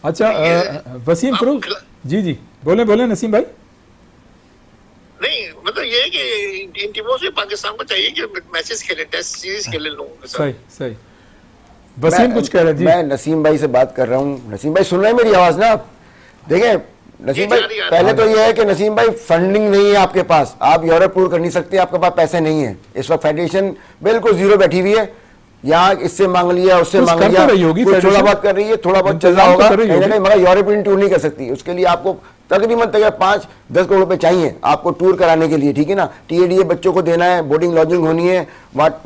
अच्छा वसीम फिरोज जी बोले नसीम भाई। नहीं मतलब ये है कि इन टीमों से पाकिस्तान को चाहिए कि मैचेस खेले, टेस्ट सीरीज खेले लोगों के साथ। सही। वसीम कुछ कह रहे थे। मैं नसीम भाई से बात कर रहा हूँ। नसीम भाई सुन रहे हैं मेरी आवाज ना? आप देखें नसीम भाई, पहले तो ये है कि नसीम भाई फंडिंग नहीं है आपके पास, आप यूरोप टूर कर नहीं सकते, आपके पास पैसे नहीं है। इस वक्त फेडरेशन बिल्कुल जीरो बैठी हुई है, यहाँ इससे मांग लिया उससे मांग लिया, कुछ थोड़ा बहुत कर रही है, थोड़ा बहुत चल रहा होगा मगर यूरोपियन टूर नहीं कर सकती। उसके लिए आपको तकरीबन 5-10 करोड़ रुपए चाहिए आपको टूर कराने के लिए, ठीक है ना। TADA बच्चों को देना है, बोर्डिंग लॉजिंग होनी है,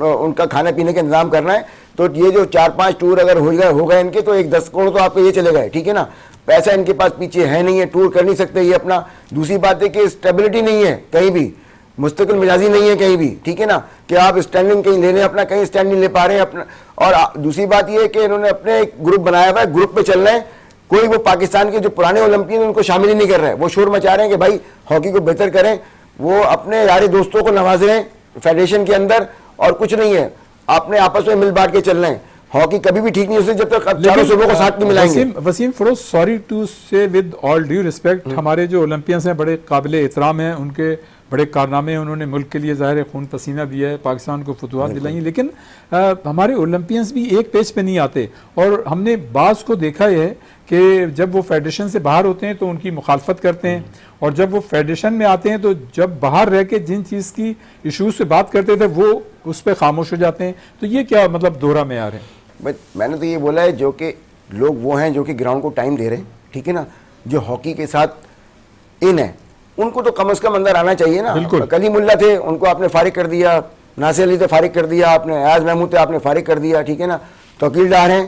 उनका खाने पीने का इंतजाम करना है। तो ये जो 4-5 टूर अगर हो गए इनके तो 10 करोड़ तो आपके ये चले गए, ठीक है ना। पैसा इनके पास पीछे है नहीं है, टूर कर नहीं सकते ये अपना। दूसरी बात है कि स्टेबिलिटी नहीं है कहीं भी, मुस्तकिल मिजाजी नहीं है कहीं भी, ठीक है ना, कि आप स्टैंडिंग कहीं ले रहे हैं अपना, कहीं स्टैंड नहीं ले पा रहे हैं अपना। और दूसरी बात ये है कि इन्होंने अपने एक ग्रुप बनाया हुआ है, ग्रुप पे चल रहे हैं। कोई वो पाकिस्तान के जो पुराने ओलंपियन उनको शामिल ही नहीं कर रहे हैं। वो शोर मचा रहे हैं कि भाई हॉकी को बेहतर करें, वो अपने यारी दोस्तों को नवाज रहे हैं फेडरेशन के अंदर, और कुछ नहीं है, अपने आपस में मिल बांट के चल रहे हैं। हॉकी कभी भी ठीक नहीं होती जब तक चारों सूबों को साथ नहीं मिलाएंगे। वसीम फिरोज, सॉरी टू से विद ऑल ड्यू रिस्पेक्ट, हमारे जो ओलंपियंस हैं बड़े काबिल एहतराम हैं, उनके बड़े कारनामे उन्होंने मुल्क के लिए ज़ाहिर है खून पसीना दिया है, पाकिस्तान को फतवाहत दिलाई, लेकिन हमारे ओलंपियंस भी एक पेज पे नहीं आते। और हमने बाज़ को देखा है कि जब वो फेडरेशन से बाहर होते हैं तो उनकी मुखालफत करते हैं, और जब वो फेडरेशन में आते हैं तो जब बाहर रह के जिन चीज़ की इशूज़ से बात करते थे वो उस पर खामोश हो जाते हैं। तो ये क्या मतलब दोहरा मेयार है? मैंने तो ये बोला है जो कि लोग वो हैं जो कि ग्राउंड को टाइम दे रहे हैं, ठीक है ना, जो हॉकी के साथ इन है, उनको तो कम से कम अंदर आना चाहिए ना। कलीमुल्ला थे, उनको आपने फारिग कर दिया, नासिर अली थे फारिग कर दिया आपने, अयाज महमूद थे आपने फारिग कर दिया, ठीक है ना। तौकील डार हैं,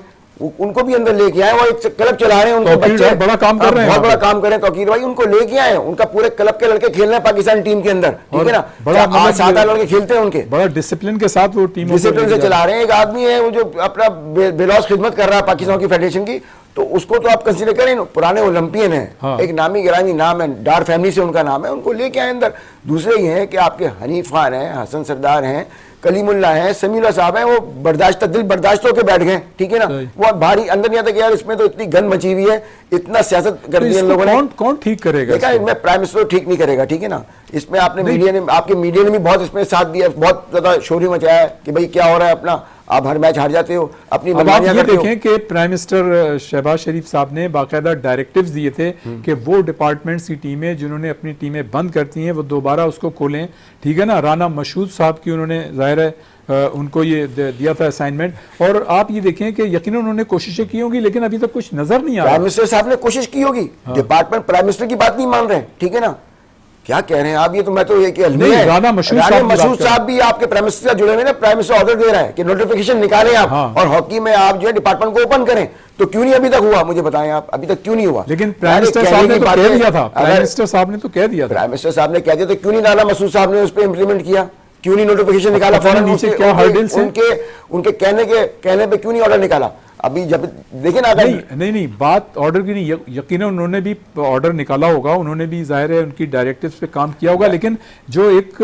उनको भी अंदर लेके आए, वो एक क्लब चला रहे हैं, उनके बच्चे बड़ा काम कर रहे हैं, बहुत बड़ा काम कर रहे हैं तौकीर भाई, उनको लेके आए, उनका पूरे क्लब के लड़के खेल रहे हैं पाकिस्तान टीम के अंदर, ठीक है ना। बड़ा 7-8 लड़के खेलते हैं उनके, बड़ा डिसिप्लिन के साथ वो टीम डिसिप्लिन से चला रहे हैं। एक आदमी है वो जो अपना बेलौस खिदमत कर रहा है पाकिस्तान की फेडरेशन की, तो उसको तो आप कंसीडर करें, पुराने ओलंपियन है। हाँ। एक नामी गिरामी नाम है, डार फैमिली से उनका नाम है, उनको लेके आए अंदर। दूसरे ये हैं कि आपके हनीफ खान हैं, हसन सरदार हैं, कलीमुल्ला है, समीला साहब हैं, वो बर्दाश्त दिल बर्दाश्त होकर बैठ गए, ठीक है ना। वो भारी अंदर नहीं आता कि यार इसमें तो इतनी गन मची हुई है, इतना सियासत कर दी इन लोगों ने। कौन ठीक करेगा? मैं प्राइम मिनिस्टर ठीक नहीं करेगा, ठीक है ना। इसमें आपने मीडिया ने, आपके मीडिया ने भी बहुत इसमें साथ दिया, बहुत ज्यादा शोर मचाया है कि भाई क्या हो रहा है अपना, आप हर मैच हार जाते हो, अपनी मनमानियां करते हो। देखें कि प्राइम मिनिस्टर शहबाज शरीफ साहब ने बाकायदा डायरेक्टिव्स दिए थे कि वो डिपार्टमेंट्स की टीमें जिन्होंने अपनी टीमें बंद करती हैं वो दोबारा उसको खोलें, ठीक है ना। राना मशहूद साहब की उन्होंने ज़ाहिर है उनको ये दिया था असाइनमेंट, और आप ये देखें कि यकीनन उन्होंने कोशिशें की होंगी लेकिन अभी तक कुछ नजर नहीं आ रहा। प्राइम मिनिस्टर साहब ने कोशिश की होगी, डिपार्टमेंट प्राइम मिनिस्टर की बात नहीं मान रहे, ठीक है ना। क्या कह रहे हैं आप? ये तो मैं तो ये कि राना मशहूद साहब भी आपके प्राइम मिनिस्टर से जुड़े हुए ना, प्राइम मिनिस्टर ऑर्डर दे रहा है कि नोटिफिकेशन निकालें आप। हाँ। और हॉकी में आप जो है डिपार्टमेंट को ओपन करें, तो क्यों नहीं अभी तक हुआ? मुझे बताएं आप, अभी तक क्यों नहीं हुआ? लेकिन प्राइम मिनिस्टर साहब ने तो कह दिया था, प्राइम मिनिस्टर साहब ने तो कह दिया था, प्राइम मिनिस्टर साहब ने कह दिया, तो क्यों नहीं राना मसूद साहब ने उस पर इंप्लीमेंट किया? क्यों नहीं नोटिफिकेशन निकाला फौरन? उनके कहने पे क्यों नहीं ऑर्डर निकाला? अभी जब देखें ना, नहीं बात ऑर्डर की नहीं, यकीनन उन्होंने भी ऑर्डर निकाला होगा, उन्होंने भी जाहिर है उनकी डायरेक्टिव्स पे काम किया होगा, लेकिन जो एक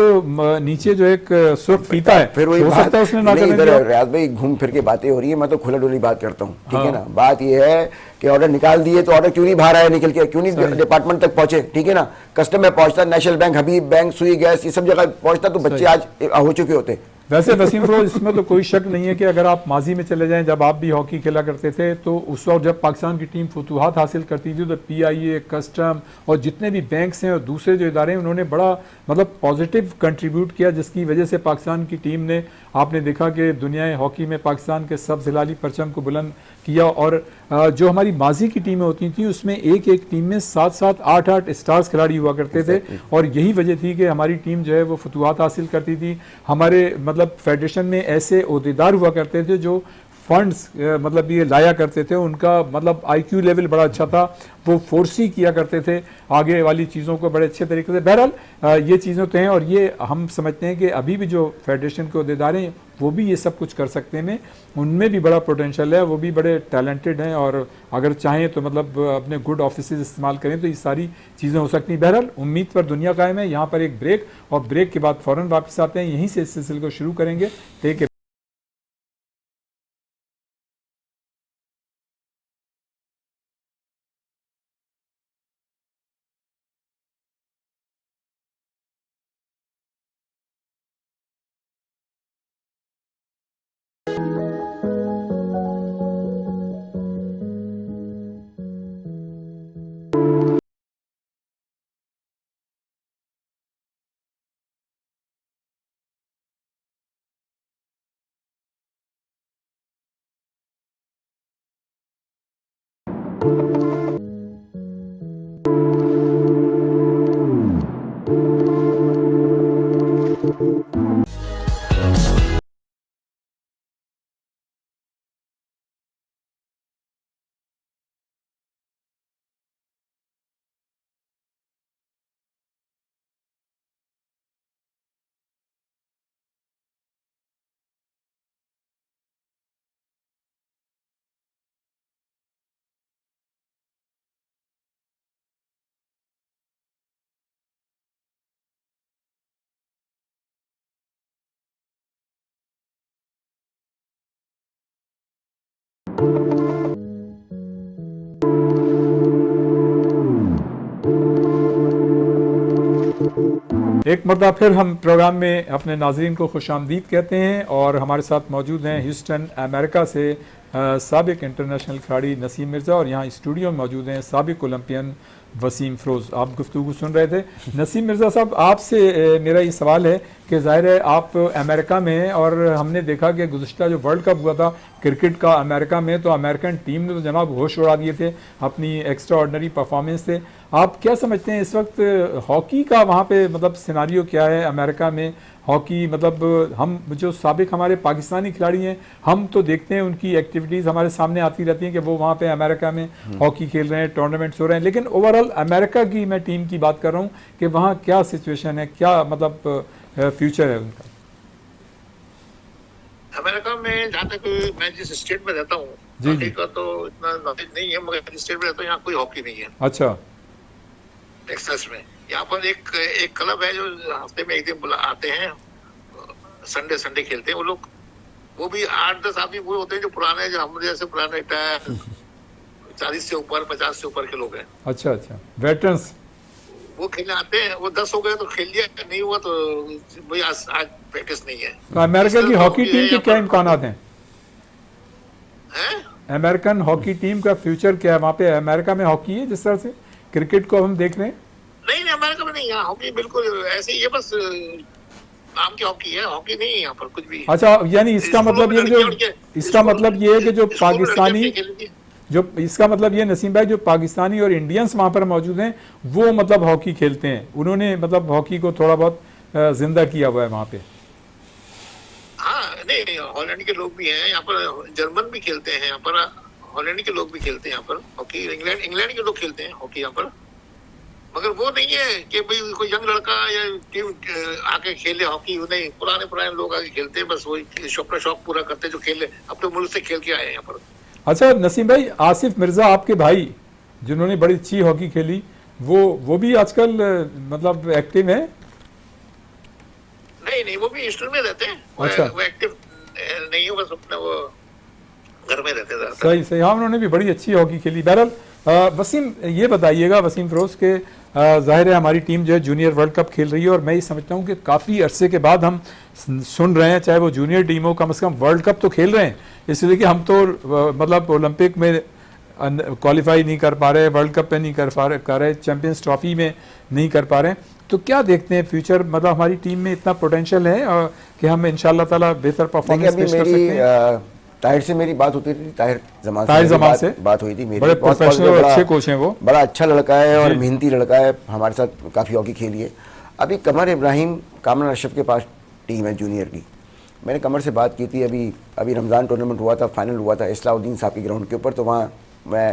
नीचे जो एक सुर्ख फीता है, फिर वही हो सकता है उसने ना करने दिया। रियाज भाई घूम फिर के बातें हो रही है, मैं तो खुला डुली बात करता हूँ, ठीक है ना। बात यह है कि ऑर्डर निकाल दिए तो ऑर्डर क्यों नहीं बाहर आया निकल के, क्यों नहीं डिपार्टमेंट तक पहुंचे, ठीक है ना। कस्टम में पहुंचता, नेशनल बैंक, हबीब बैंक, सुई गैस, ये सब जगह पहुंचता तो बच्चे आज हो चुके होते। वैसे वसीम फरोज, इसमें तो कोई शक नहीं है कि अगर आप माजी में चले जाएं, जब आप भी हॉकी खेला करते थे, तो उस वक्त जब पाकिस्तान की टीम फतूहात हासिल करती थी तो PIA, कस्टम और जितने भी बैंक्स हैं और दूसरे जो इदारे हैं, उन्होंने बड़ा मतलब पॉजिटिव कंट्रीब्यूट किया, जिसकी वजह से पाकिस्तान की टीम ने, आपने देखा कि दुनिया हॉकी में पाकिस्तान के सब्ज़ हिलाली परचम को बुलंद किया। और जो हमारी माजी की टीमें होती थी उसमें एक टीम में 7-7, 8-8 स्टार्स खिलाड़ी हुआ करते थे, और यही वजह थी कि हमारी टीम जो है वो फतूहात हासिल करती थी। हमारे मतलब फेडरेशन में ऐसे ओहदेदार हुआ करते थे जो फंड्स मतलब ये लाया करते थे, उनका मतलब IQ लेवल बड़ा अच्छा था, वो फोर्सी किया करते थे आगे वाली चीज़ों को बड़े अच्छे तरीके से। बहरहाल ये चीज़ें तो हैं, और ये हम समझते हैं कि अभी भी जो फेडरेशन के ओहदेदार हैं वो भी ये सब कुछ कर सकते हैं, उनमें भी बड़ा पोटेंशियल है, वो भी बड़े टैलेंटेड हैं, और अगर चाहें तो मतलब अपने गुड ऑफिसेज इस्तेमाल करें तो ये सारी चीज़ें हो सकती हैं। बहरहाल उम्मीद पर दुनिया कायम है। यहाँ पर एक ब्रेक, और ब्रेक के बाद फ़ौरन वापस आते हैं, यहीं से इस सिलसिले को शुरू करेंगे। टेक एक मरतबा फिर हम प्रोग्राम में अपने नाजरीन को खुशामदीद कहते हैं और हमारे साथ मौजूद हैं ह्यूस्टन अमेरिका से साबिक इंटरनेशनल खिलाड़ी नसीम मिर्ज़ा और यहाँ स्टूडियो में मौजूद हैं साबिक ओलंपियन वसीम फ़रोज़। आप गुफ्तगू सुन रहे थे। नसीम मिर्ज़ा साहब, आपसे मेरा ये सवाल है कि ज़ाहिर है आप अमेरिका में हैं और हमने देखा कि गुज़श्ता जो वर्ल्ड कप हुआ था क्रिकेट का अमेरिका में, तो अमेरिकन टीम ने तो जनाब होश उड़ा दिए थे अपनी एक्स्ट्रा ऑर्डनरी परफॉर्मेंस से। आप क्या समझते हैं इस वक्त हॉकी का वहाँ पे मतलब सिनारियो क्या है अमेरिका में? हॉकी मतलब हम जो साबिक हमारे पाकिस्तानी खिलाड़ी हैं, हम तो देखते हैं उनकी एक्टिविटीज़ हमारे सामने आती रहती हैं कि वो वहाँ पे अमेरिका में हॉकी खेल रहे हैं, टूर्नामेंट्स हो रहे हैं, लेकिन ओवरऑल अमेरिका की मैं टीम की बात कर रहा हूँ कि वहाँ क्या सिचुएशन है, क्या मतलब फ्यूचर है उनका? अमेरिका में जहाँ तक मैं जिस स्टेट में रहता हूँ, जी, हॉकी का तो इतना नॉलेज नहीं है, मगर जिस स्टेट में रहता हूँ यहाँ कोई हॉकी नहीं है। अच्छा। टेक्सास में यहाँ पर एक क्लब है जो हफ्ते में एक दिन आते हैं, संडे खेलते हैं वो लोग। वो भी 8-10 आदमी वो होते हैं जो पुराने, जो हम जैसे पुराने रिटायर 40 से ऊपर 50 से ऊपर के लोग हैं। अच्छा, वेटरन्स वो खेलने आते हैं। वो 10 हो गए तो खेल लिया, नहीं हुआ तो भाई आज प्रैक्टिस नहीं है। तो अमेरिका की हॉकी टीम के क्या इम्कानात हैं? अमेरिकन हॉकी टीम का फ्यूचर क्या है? वहाँ पे अमेरिका में हॉकी है जिस तरह से क्रिकेट को हम देख रहे हैं? नहीं, अमेरिका में नहीं, यहाँ हॉकी बिल्कुल ऐसे ही है, बस नाम की हॉकी है, हॉकी नहीं है यहाँ पर कुछ भी। अच्छा, यानी इसका मतलब ये है कि जो पाकिस्तानी, जो इसका मतलब ये नसीम भाई, जो पाकिस्तानी और इंडियंस वहाँ पर मौजूद हैं वो मतलब हॉकी खेलते हैं, उन्होंने मतलब हॉकी को थोड़ा बहुत जिंदा किया हुआ है वहाँ पे। हाँ, नहीं, हॉलैंड के लोग भी हैं यहाँ पर, जर्मन भी खेलते हैं यहाँ पर, हॉलैंड के लोग भी खेलते हैं यहाँ पर हॉकी, इंग्लैंड के लोग खेलते हैं हॉकी यहाँ पर। मगर वो नहीं है कि भाई कोई यंग लड़का या टीम आके खेले हॉकी, नहीं, पुराने लोग आके खेलते हैं, बस वही अपना शौक पूरा करते हैं, जो खेले अपने मुल्क से खेल के आए हैं यहाँ पर। अच्छा नसीम भाई, आसिफ मिर्जा आपके भाई जिन्होंने बड़ी अच्छी हॉकी खेली, वो भी आजकल मतलब एक्टिव है? नहीं, वो भी ईस्टर्न में रहते हैं। अच्छा। वो एक्टिव नहीं है, बस अपना वो घर में रहते हैं। सही, हाँ, उन्होंने भी बड़ी अच्छी हॉकी खेली। बहरहाल वसीम, ये बताइएगा वसीम फ़रोज़ के ज़ाहिर है हमारी टीम जो है जूनियर वर्ल्ड कप खेल रही है और मैं ये समझता हूँ कि काफ़ी अरसे के बाद हम सुन रहे हैं, चाहे वो जूनियर टीम हो, कम से कम वर्ल्ड कप तो खेल रहे हैं, इसलिए कि हम तो मतलब ओलंपिक में क्वालिफाई नहीं कर पा रहे, वर्ल्ड कप पे नहीं कर रहे, चैम्पियंस ट्रॉफी में नहीं कर पा रहे। तो क्या देखते हैं फ्यूचर, मतलब हमारी टीम में इतना पोटेंशियल है कि हम इंशाल्लाह ताला बेहतर परफॉर्मेंस पेश कर सकते हैं? ताहिर से मेरी बात होती थी, ताहिर जमान से बात हुई थी मेरी। बड़े प्रोफेशनल और अच्छे कोच हैं वो, बड़ा अच्छा लड़का है और मेहनती लड़का है, हमारे साथ काफ़ी हॉकी खेली है। अभी कमर इब्राहिम, कामरान अशरफ के पास टीम है जूनियर की। मैंने कमर से बात की थी, अभी रमज़ान टूर्नामेंट हुआ था, फाइनल हुआ था इस्लाउद्दीन साहब के ग्राउंड के ऊपर, तो वहाँ मैं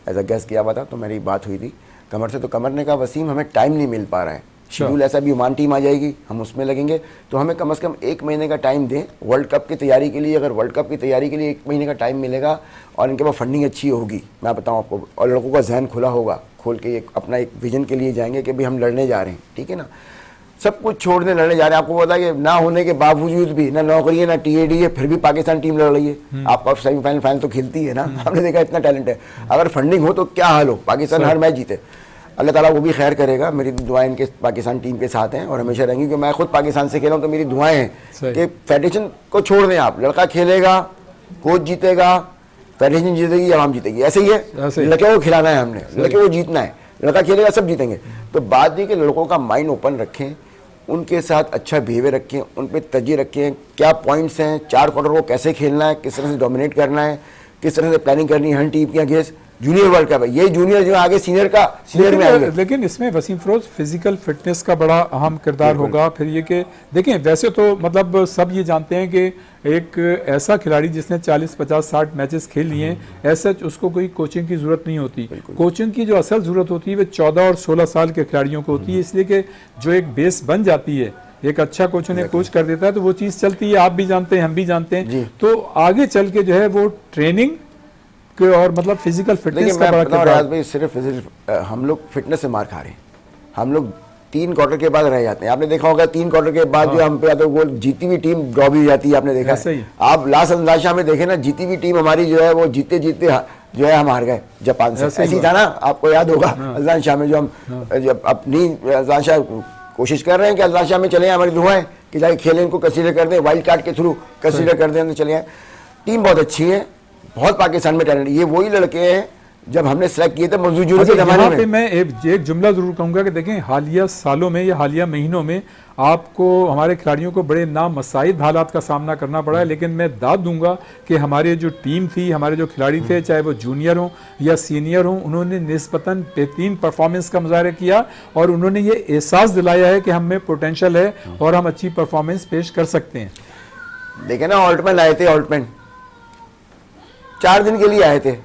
एज अ गेस्ट किया हुआ था, तो मेरी बात हुई थी कमर से। तो कमर ने कहा वसीम हमें टाइम नहीं मिल पा रहा है, शेड्यूल ऐसा भी, ओमान टीम आ जाएगी, हम उसमें लगेंगे, तो हमें कम से कम 1 महीने का टाइम दें वर्ल्ड कप की तैयारी के लिए। अगर वर्ल्ड कप की तैयारी के लिए 1 महीने का टाइम मिलेगा और इनके पास फंडिंग अच्छी होगी, मैं बताऊं आपको, और लड़कों का जहन खुला होगा, खोल के अपना एक विजन के लिए जाएंगे कि भाई हम लड़ने जा रहे हैं, ठीक है ना, सब कुछ छोड़ने लड़ने जा रहे हैं। आपको पता है कि ना होने के बावजूद भी, ना नौकरी है ना टीएडी है, फिर भी पाकिस्तान टीम लड़ रही है। आपका सेमीफाइनल फाइनल तो खेलती है ना, हमने देखा इतना टैलेंट है। अगर फंडिंग हो तो क्या हाल हो, पाकिस्तान हर मैच जीते। अल्लाह ताला वो भी खैर करेगा, मेरी दुआएं इनके पाकिस्तान टीम के साथ हैं और हमेशा रहेंगी, क्योंकि मैं खुद पाकिस्तान से खेला हूँ, तो मेरी दुआएं हैं कि फेडरेशन को छोड़ दें आप, लड़का खेलेगा, कोच जीतेगा, फेडरेशन जीतेगी या हम जीतेगी, ऐसे ही है। लड़के को खिलाना है हमने, लड़के को जीतना है, लड़का खेलेगा सब जीतेंगे। तो बात ये कि लड़कों का माइंड ओपन रखें, उनके साथ अच्छा बिहेवियर रखें, उन पर तर्जीह रखें, क्या पॉइंट्स हैं, 4 क्वार्टर को कैसे खेलना है, किस तरह से डोमिनेट करना है, किस तरह से प्लानिंग करनी है हर टीम के अगेंस्ट। जूनियर वर्ल्ड कप है, ये जूनियर जो आगे सीनियर में आएंगे। लेकिन इसमें वसीम फ़रोज़ फिजिकल फिटनेस का बड़ा अहम किरदार होगा। फिर ये कि देखें, वैसे तो मतलब सब ये जानते हैं कि एक ऐसा खिलाड़ी जिसने 40, 50, 60 मैचेस खेल लिए हैं, ऐसा उसको कोई कोचिंग की ज़रूरत नहीं होती। कोचिंग की जो असल ज़रूरत होती है वो 14 और 16 साल के खिलाड़ियों को होती है, इसलिए कि जो एक बेस बन जाती है, एक अच्छा कोच उन्हें कोच कर देता है, तो वो चीज़ चलती है। आप भी जानते हैं, हम भी जानते हैं, तो आगे चल के जो है वो ट्रेनिंग और मतलब फिजिकल फिटनेस का बड़ा किरदार। भाई सिर्फ हम लोग फिटनेस से मार खा रहे हैं, हम लोग 3 क्वार्टर के बाद रह जाते हैं। आपने देखा होगा 3 क्वार्टर के बाद जो हम पे आते वो जीती हुई टीम ड्रॉ भी हो जाती है, आपने देखा है। आप लास्ट अंदाजा में देखे ना, जीती हुई टीम हमारी जो है वो जीते जीते जो है हम हार गए जापान से, ऐसी था ना, आपको याद होगा अजलान शाह में, जो हम अपनी अजलान शाह कोशिश कर रहे हैं कि अल्लाह शाह में चले आए, हमारी दुआ है कि जाके खेलें, इनको कंसीडर कर दें, वाइल्ड कार्ड के थ्रू कंसीडर कर दें तो चले आए। टीम बहुत अच्छी है, बहुत पाकिस्तान में टैलेंट। ये वही लड़के हैं जब हमने सेलेक्ट किए थे मंजूर के ज़माने यहाँ में। पे मैं एक जुमला जरूर कहूँगा कि देखें हालिया सालों में या हालिया महीनों में आपको हमारे खिलाड़ियों को बड़े नामसाइद हालात का सामना करना पड़ा है, लेकिन मैं दाद दूंगा कि हमारे जो टीम थी, हमारे जो खिलाड़ी थे, चाहे वो जूनियर हों या सीनियर हों, उन्होंने निस्बतन बेहतरीन परफॉर्मेंस का मुजाहरा किया और उन्होंने ये एहसास दिलाया है कि हम में पोटेंशियल है और हम अच्छी परफॉर्मेंस पेश कर सकते हैं। देखे ना, ऑल्टमैन आए थे, ऑल्टमैन 4 दिन के लिए आए थे,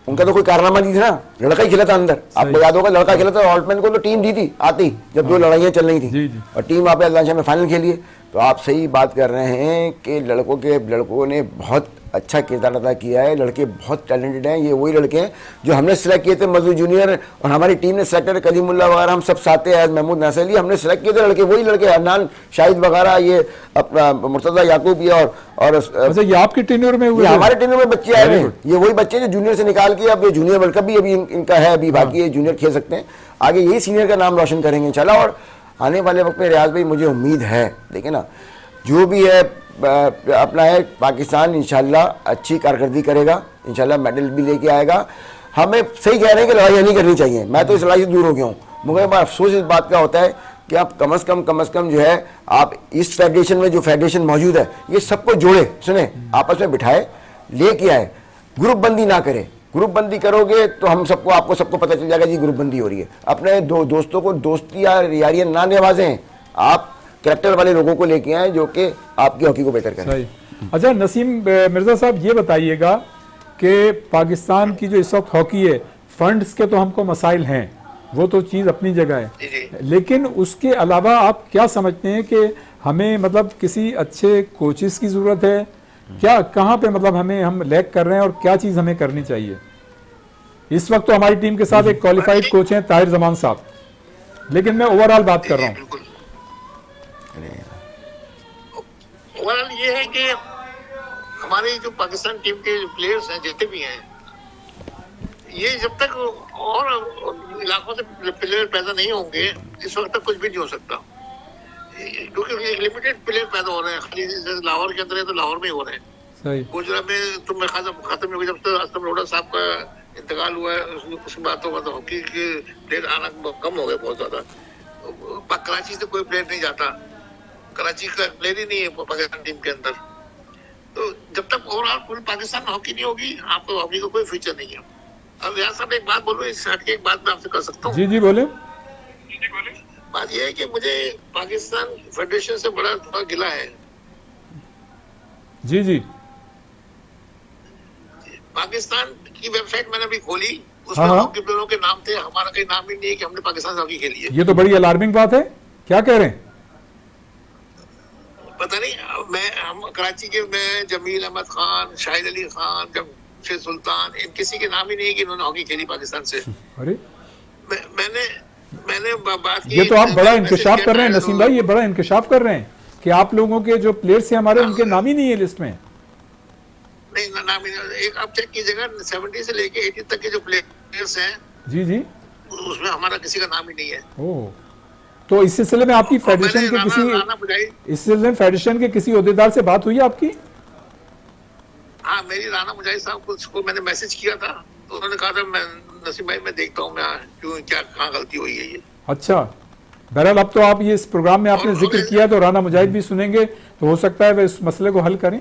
उनका तो कोई कारनामा नहीं था ना, लड़का ही खेला था अंदर। आपको याद होगा लड़का खेला था, ऑल्टमैन को तो टीम दी थी आती जब 2 लड़ाइयाँ चल रही थी और टीम आप अल्लाह शाह में फाइनल खेली। तो आप सही बात कर रहे हैं कि लड़कों ने बहुत अच्छा किरदार अदा किया है, लड़के बहुत टैलेंटेड हैं। ये वही लड़के हैं जो हमने सेलेक्ट किए थे, मजदूर जूनियर और हमारी टीम ने सेलेक्ट किया, कलीमुल्लाह वगैरह हम सब साथ हैं, महमूद नासली, हमने सेलेक्ट किए थे लड़के, वही लड़के, अदनान शाहिद वगैरह, ये अपना मुर्तजा याकूब, ये और अच्छा, ये आपकी टेन्योर में हुए? हमारे टेन्योर में बच्चे आए हैं, ये वही बच्चे जो जूनियर से निकाल के अब जूनियर वर्ल्ड कप भी अभी इनका है, अभी बाकी ये जूनियर खेल सकते हैं, आगे यही सीनियर का नाम रोशन करेंगे इंशाल्लाह। और आने वाले वक्त में रियाज भाई मुझे उम्मीद है, देखिए ना, जो भी है अपना है, पाकिस्तान इंशाल्लाह अच्छी कारकर्दगी करेगा, इंशाल्लाह मेडल भी लेके आएगा। हमें सही कह रहे हैं कि लड़ाई नहीं करनी चाहिए, मैं तो इस लड़ाई से दूर हो गया हूँ, मगर बड़ा अफसोस इस बात का होता है कि आप कम से कम जो है आप इस फेडरेशन में जो फेडरेशन मौजूद है ये सबको जोड़े, सुने, आपस में बिठाए, लेके आए, ग्रुप बंदी ना करे। ग्रुप बंदी करोगे तो हम सबको, आपको सबको पता चल जाएगा जी ग्रुप बंदी हो रही है। अपने दोस्तों को दोस्ती या यारियां ना निभाएं, आप कैरेक्टर वाले लोगों को लेके आए जो कि आपकी हॉकी को बेहतर करें। अच्छा नसीम मिर्जा साहब, ये बताइएगा कि पाकिस्तान की जो इस वक्त हॉकी है, फंड्स के तो हमको मसाइल हैं, वो तो चीज़ अपनी जगह है, लेकिन उसके अलावा आप क्या समझते हैं कि हमें मतलब किसी अच्छे कोचेस की ज़रूरत है क्या? कहाँ पे मतलब हम लैग कर रहे हैं और क्या चीज़ हमें करनी चाहिए? इस वक्त तो हमारी टीम के साथ एक क्वालिफाइड कोच हैं ताहिर जमान साहब, लेकिन मैं ओवरऑल बात कर रहा हूँ। ओवरऑल ये है कि हमारी जो पाकिस्तान टीम के प्लेयर्स हैं, जितने भी हैं, ये जब तक और इलाकों से प्लेयर पैदा नहीं होंगे, इस वक्त तक कुछ भी नहीं हो सकता, क्योंकि एक लिमिटेड प्लेयर पैदा हो रहे हैं। खाली लाहौर के अंदर है तो लाहौर में हो रहे हैं। सही। गुजरात में तो मैं खत्म हो गया, जब तक असलम रोड़ा साहब का इंतकाल हुआ है उसके बाद तो मतलब हॉकी के प्लेयर आना कम हो गए बहुत ज्यादा। कराची से कोई प्लेयर नहीं जाता, कराची का प्लेयर ही नहीं है पाकिस्तान टीम के अंदर। तो जब तक ओवरऑल पूरी पाकिस्तान में हॉकी नहीं होगी, आपको हॉकी का कोई फ्यूचर नहीं है। अब रियाज साहब एक बात बोलो, इस हट के एक बात मैं आपसे कर सकता हूँ? जी जी बोले। बात यह है कि मुझे पाकिस्तान फेडरेशन से बड़ा थोड़ा गिला है। जी जी। पाकिस्तान की वेबसाइट मैंने अभी खोली, उसमें हॉकी प्लेयरों के नाम थे, हमारा कोई नाम ही नहीं है कि हमने पाकिस्तान से हॉकी खेली है। ये तो बड़ी अलार्मिंग बात है, क्या कह रहे हैं? पता नहीं, हम कराची के मैं जमील अहमद खान, शाहिद अली खान, जमशेद सुल्तान, इन किसी के नाम ही नहीं है कि इन्होंने हॉकी खेली पाकिस्तान से। अरे मैंने बात की। ये तो आप बड़ा इंकशाफ कर रहे हैं नसीम भाई, ये बड़ा इंकशाफ कर रहे हैं कि आप लोगों के जो प्लेयर्स हैं हमारे, उनके नाम ही नहीं है लिस्ट में। नहीं, नाम ही नहीं। एक आप चेक कीजिएगा, 70 से लेके 80 तक के जो प्लेयर्स हैं, जी जी, उसमें हमारा किसी का नाम ही नहीं है। ओह, तो इस सिलसिले में आपकी फेडरेशन के किसी ओहदेदार से बात हुई आपकी? हाँ, मेरी राना मुजाहिद साहब को मैंने मैसेज किया था, तो उन्होंने कहा था मैं नसीम भाई मैं देखता हूँ मैं क्यों क्या कहाँ गलती हुई है ये। अच्छा, बहरहाल अब तो आप ये इस प्रोग्राम में आपने जिक्र किया तो राना मुजाहिद भी सुनेंगे, तो हो सकता है वे इस मसले को हल करें।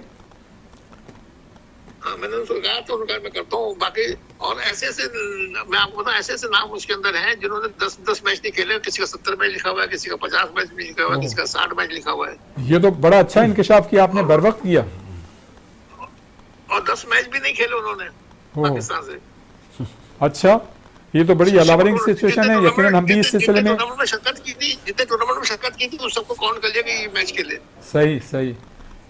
हाँ, मैंने उनको कहा तो उनका मैं करता हूँ। बाकी और ऐसे मैं आपको बताऊँ, ऐसे नाम उसके अंदर हैं जिन्होंने 10 मैच नहीं खेले, किसी का 70 मैच लिखा हुआ है, किसी का 50 मैच भी लिखा हुआ है, किसी का 60 मैच लिखा हुआ है। ये तो बड़ा अच्छा इंकशाफ किया आपने, बर वक्त किया। और 10 मैच भी नहीं खेले उन्होंने पाकिस्तान से। अच्छा, ये तो बड़ी अलार्मिंग सिचुएशन है। यकीनन हम भी इस सिलसिले में जितने टूर्नामेंट में शिरकत की थी उस सबको काउंट कर लिया कि ये मैच खेले। सही सही,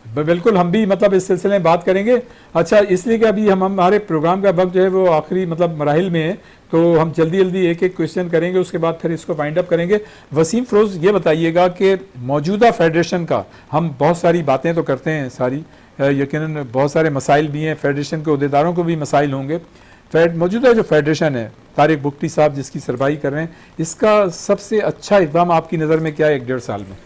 बिल्कुल हम भी मतलब इस सिलसिले में बात करेंगे। अच्छा, इसलिए कि अभी हमारे प्रोग्राम का वक्त जो है वो आखिरी मतलब मराहिल में है, तो हम जल्दी एक क्वेश्चन करेंगे, उसके बाद फिर इसको फाइंड अप करेंगे। वसीम फिरोज, ये बताइएगा कि मौजूदा फेडरेशन का, हम बहुत सारी बातें तो करते हैं सारी, यकीनन बहुत सारे मसाइल भी हैं, फेडरेशन के अहदेदारों को भी मसाइल होंगे, मौजूदा जो फेडरेशन है, तारिक बुख्ती साहब जिसकी सरबराही कर रहे हैं, इसका सबसे अच्छा इक़दाम आपकी नज़र में क्या है 1-1.5 साल में?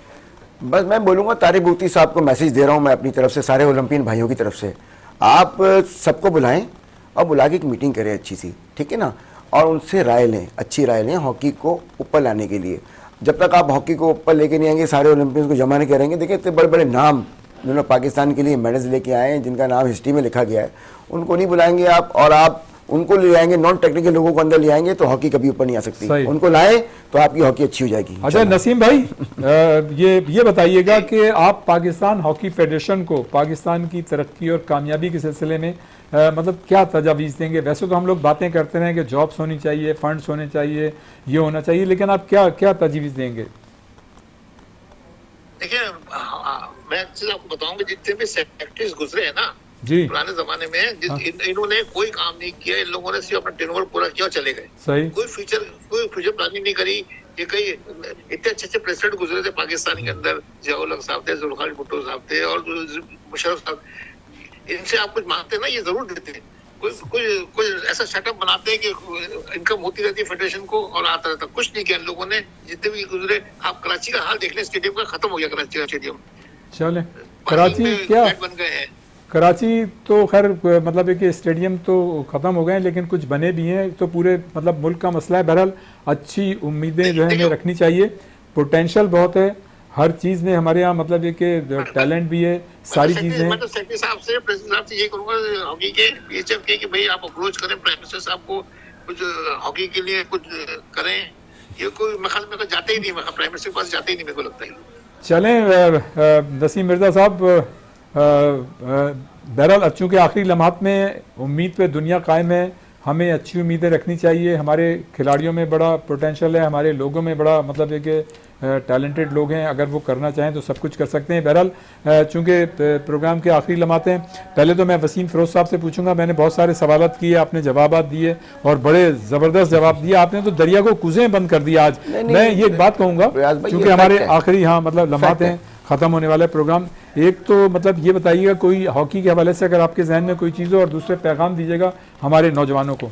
बस मैं बोलूँगा तारिक बुख्ती साहब को मैसेज दे रहा हूँ मैं अपनी तरफ से, सारे ओलंपियन भाइयों की तरफ से, आप सबको बुलाएं और बुला के एक मीटिंग करें अच्छी सी, ठीक है ना, और उनसे राय लें, अच्छी राय लें हॉकी को ऊपर लाने के लिए। जब तक आप हॉकी को ऊपर लेके नहीं आएंगे, सारे ओलंपियंस को जमा नहीं करेंगे। देखिए इतने बड़े बड़े नाम जिन्होंने पाकिस्तान के लिए मेडल्स लेके आए हैं, जिनका नाम हिस्ट्री में लिखा गया है, उनको नहीं बुलाएंगे आप, और आप उनको ले आएंगे, नॉन टेक्निकल लोगों को अंदर ले आएंगे तो हॉकी कभी ऊपर नहीं आ सकती। उनको लाएं तो आपकी हॉकी अच्छी हो जाएगी। अच्छा नसीम भाई, ये बताइएगा कि आप पाकिस्तान हॉकी फेडरेशन को पाकिस्तान की तरक्की और कामयाबी के सिलसिले में मतलब क्या तजावीज़ देंगे? वैसे तो हम लोग बातें करते हैं कि जॉब्स होनी चाहिए, फंड्स होने चाहिए, ये होना चाहिए, लेकिन आप क्या क्या तजवीज़ देंगे? देखिए मैं आपको बताऊंगा, जितने भी सेक्रेटरीज गुजरे हैं ना जी पुराने जमाने में, इन्होंने कोई काम नहीं किया, इन लोगों ने सिर्फ अपना टेनओवर पूरा किया और चले गए। सही। कोई फ्यूचर प्लानिंग नहीं करी। ये कई इतने अच्छे प्रेसिडेंट गुजरे थे पाकिस्तान के अंदर, जियाउल हक साहब थे, जुल्फिकार भुट्टो साहब थे और मुशर्रफ साहब, इनसे आप कुछ मांगते ना, ये जरूर देते। कोई ऐसा सेटअप बनाते हैं कि इनकम होती रहती है फेडरेशन को और आता रहता। कुछ नहीं किया इन लोगों ने, जितने भी गुजरे। आप कराची का हाल देख लें, स्टेडियम का खत्म हो गया कराची का स्टेडियम। चले कराची क्या बन गए हैं। कराची तो खैर मतलब है कि स्टेडियम तो ख़त्म हो गए हैं, लेकिन कुछ बने भी हैं, तो पूरे मतलब मुल्क का मसला है। बहरहाल अच्छी उम्मीदें जो है हमें रखनी चाहिए, पोटेंशियल बहुत है हर चीज़ में हमारे यहाँ, मतलब ये कि टैलेंट भी है, सारी चीज़ें। मैं तो सेक्रेटरी साहब से, प्रेसिडेंट साहब से ये करूँगा हॉकी के बीएचएफ के, कि भाई आप अप्रोच करें प्राइम मिनिस्टर साहब को, कुछ हॉकी के लिए कुछ करें। ये कोई ख्याल में जाते ही नहीं, प्राइम मिनिस्टर के पास जाते ही नहीं, मेरे को लगता है। चलें नसीम मिर्ज़ा साहब, बहरहाल चूँकि आखिरी लम्हात में उम्मीद पे दुनिया कायम है, हमें अच्छी उम्मीदें रखनी चाहिए। हमारे खिलाड़ियों में बड़ा पोटेंशियल है, हमारे लोगों में बड़ा मतलब है कि टैलेंटेड लोग हैं, अगर वो करना चाहें तो सब कुछ कर सकते हैं। बहरहाल चूँकि प्रोग्राम के आखिरी लम्हात हैं, पहले तो मैं वसीम फ़िरोज़ साहब से पूछूंगा। मैंने बहुत सारे सवालात किए, आपने जवाब दिए और बड़े ज़बरदस्त जवाब दिए। आपने तो दरिया को कुजें बंद कर दिया आज। मैं ये एक बात कहूँगा, चूँकि हमारे आखिरी मतलब लम्हात हैं, ख़त्म होने वाला प्रोग्राम, एक तो मतलब ये बताइएगा कोई हॉकी के हवाले से अगर आपके जहन में कोई चीज़ हो, और दूसरे पैगाम दीजिएगा हमारे नौजवानों को।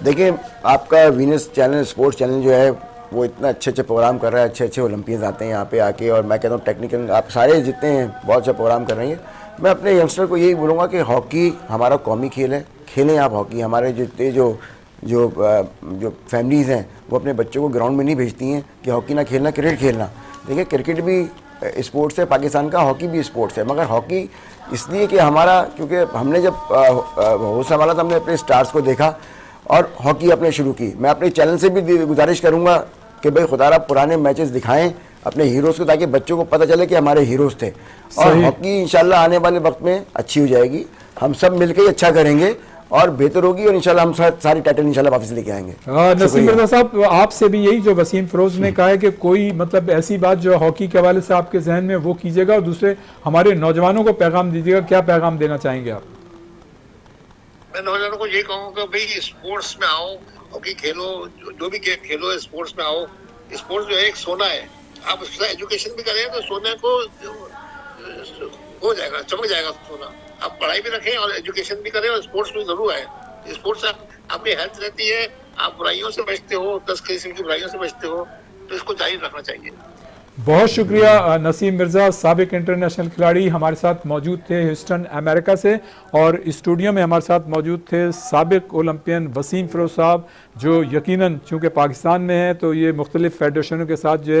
देखिए आपका वीनस चैनल, स्पोर्ट्स चैनल जो है वो इतना अच्छे प्रोग्राम कर रहा है, अच्छे ओलंपियंस आते हैं यहाँ पे आके, और मैं कहता हूँ टेक्निकल आप सारे जितने हैं बहुत अच्छा प्रोग्राम कर रहे हैं। मैं अपने यंगस्टर को यही बोलूँगा कि हॉकी हमारा कौमी खेल है, खेलें आप हॉकी। हमारे जितने जो फैमिलीज़ हैं वो अपने बच्चों को ग्राउंड में नहीं भेजती हैं कि हॉकी ना खेलना, क्रिकेट खेलना। देखिए क्रिकेट भी स्पोर्ट्स है पाकिस्तान का, हॉकी भी स्पोर्ट्स है, मगर हॉकी इसलिए कि हमारा, क्योंकि हमने जब होश संभाला था, हमने अपने स्टार्स को देखा और हॉकी अपने शुरू की। मैं अपने चैनल से भी गुजारिश करूंगा कि भाई खुदारा पुराने मैचेस दिखाएं अपने हीरोज़ को, ताकि बच्चों को पता चले कि हमारे हीरोज़ थे। और हॉकी इंशाल्लाह आने वाले वक्त में अच्छी हो जाएगी, हम सब मिलकर ही अच्छा करेंगे और बेहतर होगी, और इंशाल्लाह हम सारी टाइटल इंशाल्लाह वापस लेके आएंगे। नसीम मिर्ज़ा साहब, आपसे भी यही जो वसीम फ़िरोज़ ने कहा है कि कोई मतलब ऐसी बात जो हॉकी के हवाले से आपके जहन में वो कीजिएगा, और दूसरे हमारे नौजवानों को पैगाम दीजिएगा। क्या पैगाम देना चाहेंगे आप? मैं नौजवानों को ये कहूँगा, भाई स्पोर्ट्स में आओ, हॉकी खेलो, जो भी गेम खेलो, स्पोर्ट्स में आओ। स्पोर्ट्स जो है एक सोना है, आप उसका एजुकेशन भी करें तो सोने को हो जाएगा, चमक जाएगा सोना। आप पढ़ाई भी रखें और एजुकेशन भी करें और स्पोर्ट्स में जरूर आए। स्पोर्ट्स से आपकी हेल्थ रहती है, आप बुराइयों से बचते हो, 10 किस्म की बुराइयों से बचते हो, तो इसको जारी रखना चाहिए। बहुत शुक्रिया नसीम मिर्ज़ा, साबिक इंटरनेशनल खिलाड़ी, हमारे साथ मौजूद थे ह्यूस्टन अमेरिका से, और स्टूडियो में हमारे साथ मौजूद थे साबिक ओलंपियन वसीम फ़िरोज़ साहब, जो यकीनन चूँकि पाकिस्तान में है तो ये मुख्तलिफ़ फेडरेशनों के साथ जो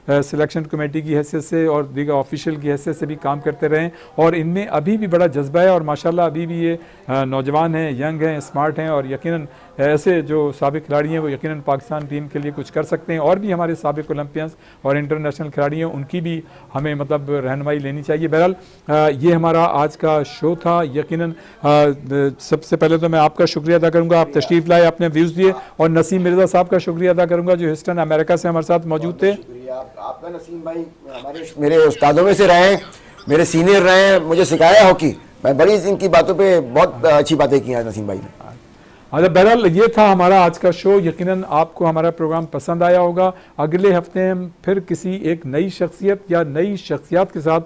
है सिलेक्शन कमेटी की हैसियत से और दीगर ऑफिशियल की हैसियत से भी काम करते रहे, और इनमें अभी भी बड़ा जज्बा है, और माशाल्लाह अभी भी ये नौजवान हैं, यंग हैं, स्मार्ट हैं, और यकीनन ऐसे जो साबिक खिलाड़ी हैं वो यकीनन पाकिस्तान टीम के लिए कुछ कर सकते हैं। और भी हमारे साबिक ओलंपियंस और इंटरनेशनल खिलाड़ी हैं, उनकी भी हमें मतलब रहनुमाई लेनी चाहिए। बहरहाल ये हमारा आज का शो था। यकीनन सबसे पहले तो मैं आपका शुक्रिया अदा करूंगा, आप तशरीफ़ लाए, आपने व्यूज़ दिए, और नसीम मिर्ज़ा साहब का शुक्रिया अदा करूंगा जो ह्यूस्टन अमेरिका से हमारे साथ मौजूद थे। आपका नसीम भाई मेरे उस्तादों में से रहे हैं, मेरे सीनियर रहे हैं, मुझे सिखाया हॉकी। मैं बड़ी इनकी बातों पे बहुत अच्छी बातें की हैं नसीम भाई ने। अच्छा, बहरहाल ये था हमारा आज का शो। यकीनन आपको हमारा प्रोग्राम पसंद आया होगा। अगले हफ्ते हम फिर किसी एक नई शख्सियत या नई शख्सियात के साथ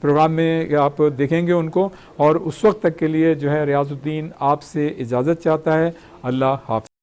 प्रोग्राम में आप देखेंगे उनको, और उस वक्त तक के लिए जो है रियाजुद्दीन आपसे इजाज़त चाहता है। अल्लाह हाफ़िज़।